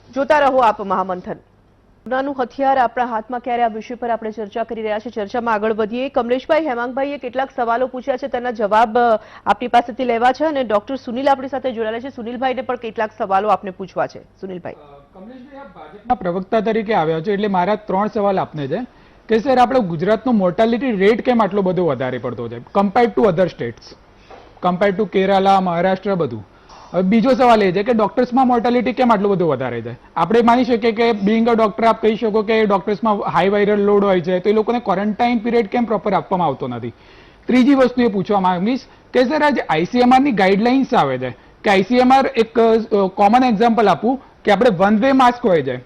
જોતા રહો આપ મહામંથન. કોરોનાનું હથિયાર આપણા હાથમાં ક્યારે, આ વિષય પર આપણે ચર્ચા કરી રહ્યા છીએ. ચર્ચામાં આગળ વધીએ. કમલેશભાઈ, હેમાંગભાઈએ કેટલાક સવાલો પૂછ્યા છે, તેના જવાબ આપની પાસેથી લેવા છે અને ડોક્ટર સુનિલ આપણી સાથે જોડાયેલા છે. સુનિલભાઈને પણ કેટલાક સવાલો આપને પૂછવા છે. સુનિલભાઈ, કમલેશભાઈ, આપ ભાજપના પ્રવક્તા તરીકે આવ્યા છો એટલે મારા 3 સવાલ આપને છે કે સર, આપણે ગુજરાતનો મોર્ટાલિટી રેટ કેમ આટલો બધો વધારે પડતો છે compared to other states, compared to Kerala, Maharashtra, બધું? હવે બીજો સવાલ એ છે કે ડોક્ટર્સમાં મોર્ટાલિટી કેમ આટલું બધું વધારે છે? આપણે માની શકીએ કે બિંગ અ ડોક્ટર આપ કહી શકો કે ડોક્ટર્સમાં હાઈ વાયરલ લોડ હોય છે, તો એ લોકોને ક્વોરન્ટાઇન પીરિયડ કેમ પ્રોપર આપવામાં આવતો નથી? ત્રીજી વસ્તુ એ પૂછવા માંગીશ કે સર, આજે ICMR ની ગાઈડલાઇન્સ આવે છે કે ICMR, એક કોમન એક્ઝામ્પલ આપું કે આપણે વન વે માસ્ક હોય છે,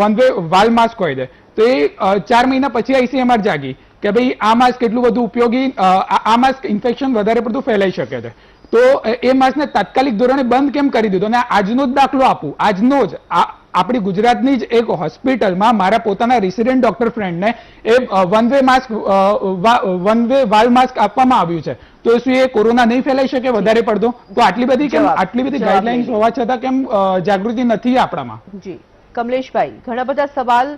વન વે વાલ માસ્ક હોય છે, તો એ 4 મહિના પછી ICMR જાગી કે ભાઈ આ માસ્ક કેટલું બધું ઉપયોગી, આ માસ્ક ઇન્ફેક્શન વધારે પડતું ફેલાઈ શકે છે, તો એ માસ્કને તાત્કાલિક ધોરણે બંધ કેમ કરી દીધો? અને આજનો જ દાખલો આપું, આજનો જ આપણી ગુજરાતની જ એક હોસ્પિટલમાં મારા પોતાના રેસિડેન્ટ ડોક્ટર ફ્રેન્ડને એ વન વે વાલ માસ્ક આપવામાં આવ્યું છે, તો શું એ કોરોના નહીં ફેલાઈ શકે વધારે પડતો? તો આટલી બધી ગાઈડલાઇન્સ હોવા છતાં કેમ જાગૃતિ નથી આપણામાં? જી કમલેશભાઈ, ઘણા બધા સવાલ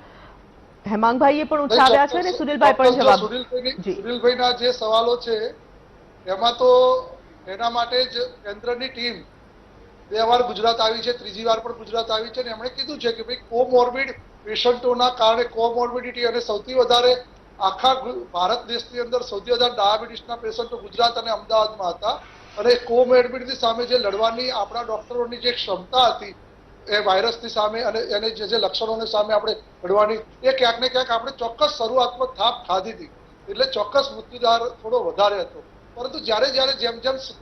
હેમાંગભાઈએ પણ ઉઠાવ્યા છે અને સુનિલભાઈ પણ જવાબ. સુનિલભાઈના જે સવાલો છે એમાં તો એના માટે જ કેન્દ્રની ટીમ 2 વાર ગુજરાત આવી છે, 3જી વાર પણ ગુજરાત આવી છે, અને એમણે કીધું છે કે ભાઈ કોમોર્બિડ પેશન્ટોના કારણે કોમોર્બિડિટી, અને સૌથી વધારે આખા ભારત દેશની અંદર સૌથી વધારે ડાયાબિટીસના પેશન્ટો ગુજરાત અને અમદાવાદમાં હતા. અને કોમોર્બિડિટી સામે જે લડવાની આપણા ડોક્ટરોની જે ક્ષમતા હતી એ વાયરસની સામે અને એને જે લક્ષણોની સામે આપણે લડવાની, એ ક્યાંક ને ક્યાંક આપણે ચોક્કસ શરૂઆતમાં થાપ ખાધી હતી, એટલે ચોક્કસ મૃત્યુદર થોડો વધારે હતો. પરંતુ જ્યારે જેમ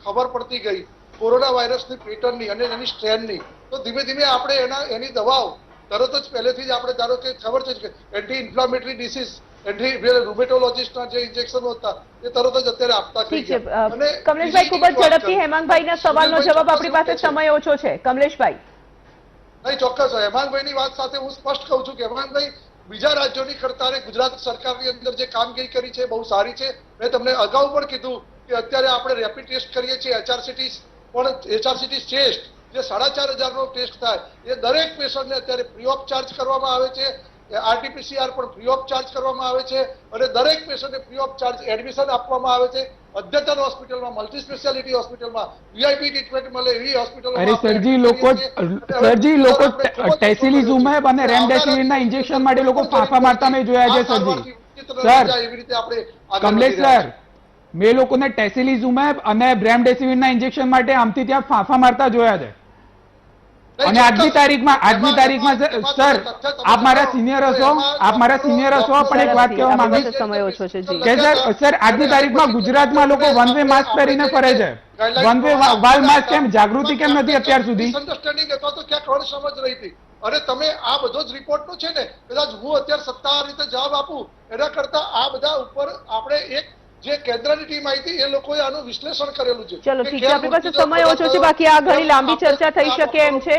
ખબર પડતી ગઈ કોરોના વાયરસની પેટર્નની અને એની સ્ટ્રેનની, તો ધીમે ધીમે આપણે એની દવાઓ તરત જ પહેલેથી જ આપણે, ધારો કે ખબર છે કે એન્ટી ઇન્ફ્લામેટરી ડિસીઝ, એન્ટી રૂમેટોલોજીસ્ટના જે ઇન્જેક્શનો હતા એ તરત જ અત્યારે આપતા થઈ ગયા. અને કમલેશભાઈ, ખૂબ જ ઝડપથી હેમાંગભાઈના સવાલનો જવાબ, આપણી પાસે સમય ઓછો છે. કમલેશભાઈ, નહીં, ચોક્કસ હેમાંગભાઈની વાત સાથે હું સ્પષ્ટ કહું છું કે હેમાંગભાઈ બીજા રાજ્યોની કરતા ગુજરાત સરકારની અંદર જે કામગીરી કરી છે બહુ સારી છે. મેં તમને અગાઉ પણ કીધું કે અત્યારે આપણે રેપિડ ટેસ્ટ કરીએ છીએ, HRCT ટેસ્ટ, જે 4,500 નો ટેસ્ટ થાય એ દરેક પેશન્ટને અત્યારે ફ્રી ઓફ ચાર્જ કરવામાં આવે છે. આરટીપીસીઆર પણ ફ્રી ઓફ ચાર્જ કરવામાં આવે છે અને દરેક પેશન્ટને ફ્રી ઓફ ચાર્જ એડમિશન આપવામાં આવે છે. અદ્યતન હોસ્પિટલમાં, મલ્ટી સ્પેશિયાલિટી હોસ્પિટલમાં વીઆઈપી ટ્રીટમેન્ટ મળે એવી હોસ્પિટલમાં. અરે સરજી લોકો ટેસિલિઝુમેબ અને રેમડેસિવિરના ઇન્જેક્શન માટે લોકો ફાંફા મારતા મેં જોયા છે સરજી. સર એવી રીતે આપણે કમલેશ સર, મેં લોકોને ટેસિલિઝુમેબ અને રેમડેસિવિરના ઇન્જેક્શન માટે આમથી ત્યાં ફાંફા મારતા જોયા છે. અને આજની તારીખમાં સર, આપ મારા સિનિયર હશો, પણ એક વાત કહેવા માંગીશ સમય ઓછો છે જી કે સર આજની તારીખમાં ગુજરાતમાં લોકો વન વે માસ્ક પહેરીને ફરે છે. વન વે વાલ માસ્ક કેમ જાગૃતિ કેમ નથી અત્યાર સુધી? મિસઅન્ડરસ્ટેન્ડિંગ અથવા તો ક્યાંક અણસમજ રહી હતી. અને તમે આ બધો જ રિપોર્ટનો છે ને, કદાચ હું અત્યારે સત્તાવાર રીતે જવાબ આપું એના કરતા આ બધા ઉપર આપણે એક જે કેન્દ્રની ટીમ આવી હતી એ લોકોએ આનું વિશ્લેષણ કરેલું છે. ચલો ઠીક છે, આપણી પાસે સમય ઓછો છે, બાકી આ ઘણી લાંબી ચર્ચા થઈ શકે એમ છે.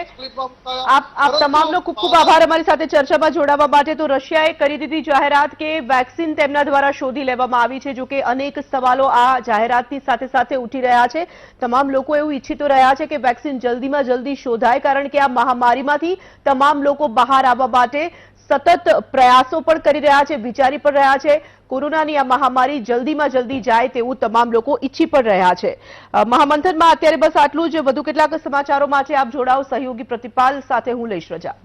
આપ તમામનો ખૂબ ખૂબ આભાર અમારી સાથે ચર્ચામાં જોડાવા માટે. તો રશિયાએ કરી દીધી જાહેરાત કે વેક્સિન તેમના દ્વારા શોધી લેવામાં આવી છે. જો કે અનેક સવાલો આ જાહેરાતની સાથે સાથે ઉઠી રહ્યા છે. તમામ લોકો એવું ઈચ્છી તો રહ્યા છે કે વેક્સિન જલ્દીમાં જલ્દી શોધાય, કારણ કે આ મહામારીમાંથી તમામ લોકો બહાર આવવા માટે સતત પ્રયાસો પણ કરી રહ્યા છે, વિચારી પણ રહ્યા છે. કોરોનાની આ મહામારી જલ્દીમાં જલ્દી જાય તેવું તમામ લોકો ઈચ્છી પણ રહ્યા છે. મહામંથનમાં અત્યારે બસ આટલું જ. વધુ કેટલાક સમાચારો માટે આપ જોડાઓ સહયોગી પ્રતિપાલ સાથે. હું લઈશ રજા.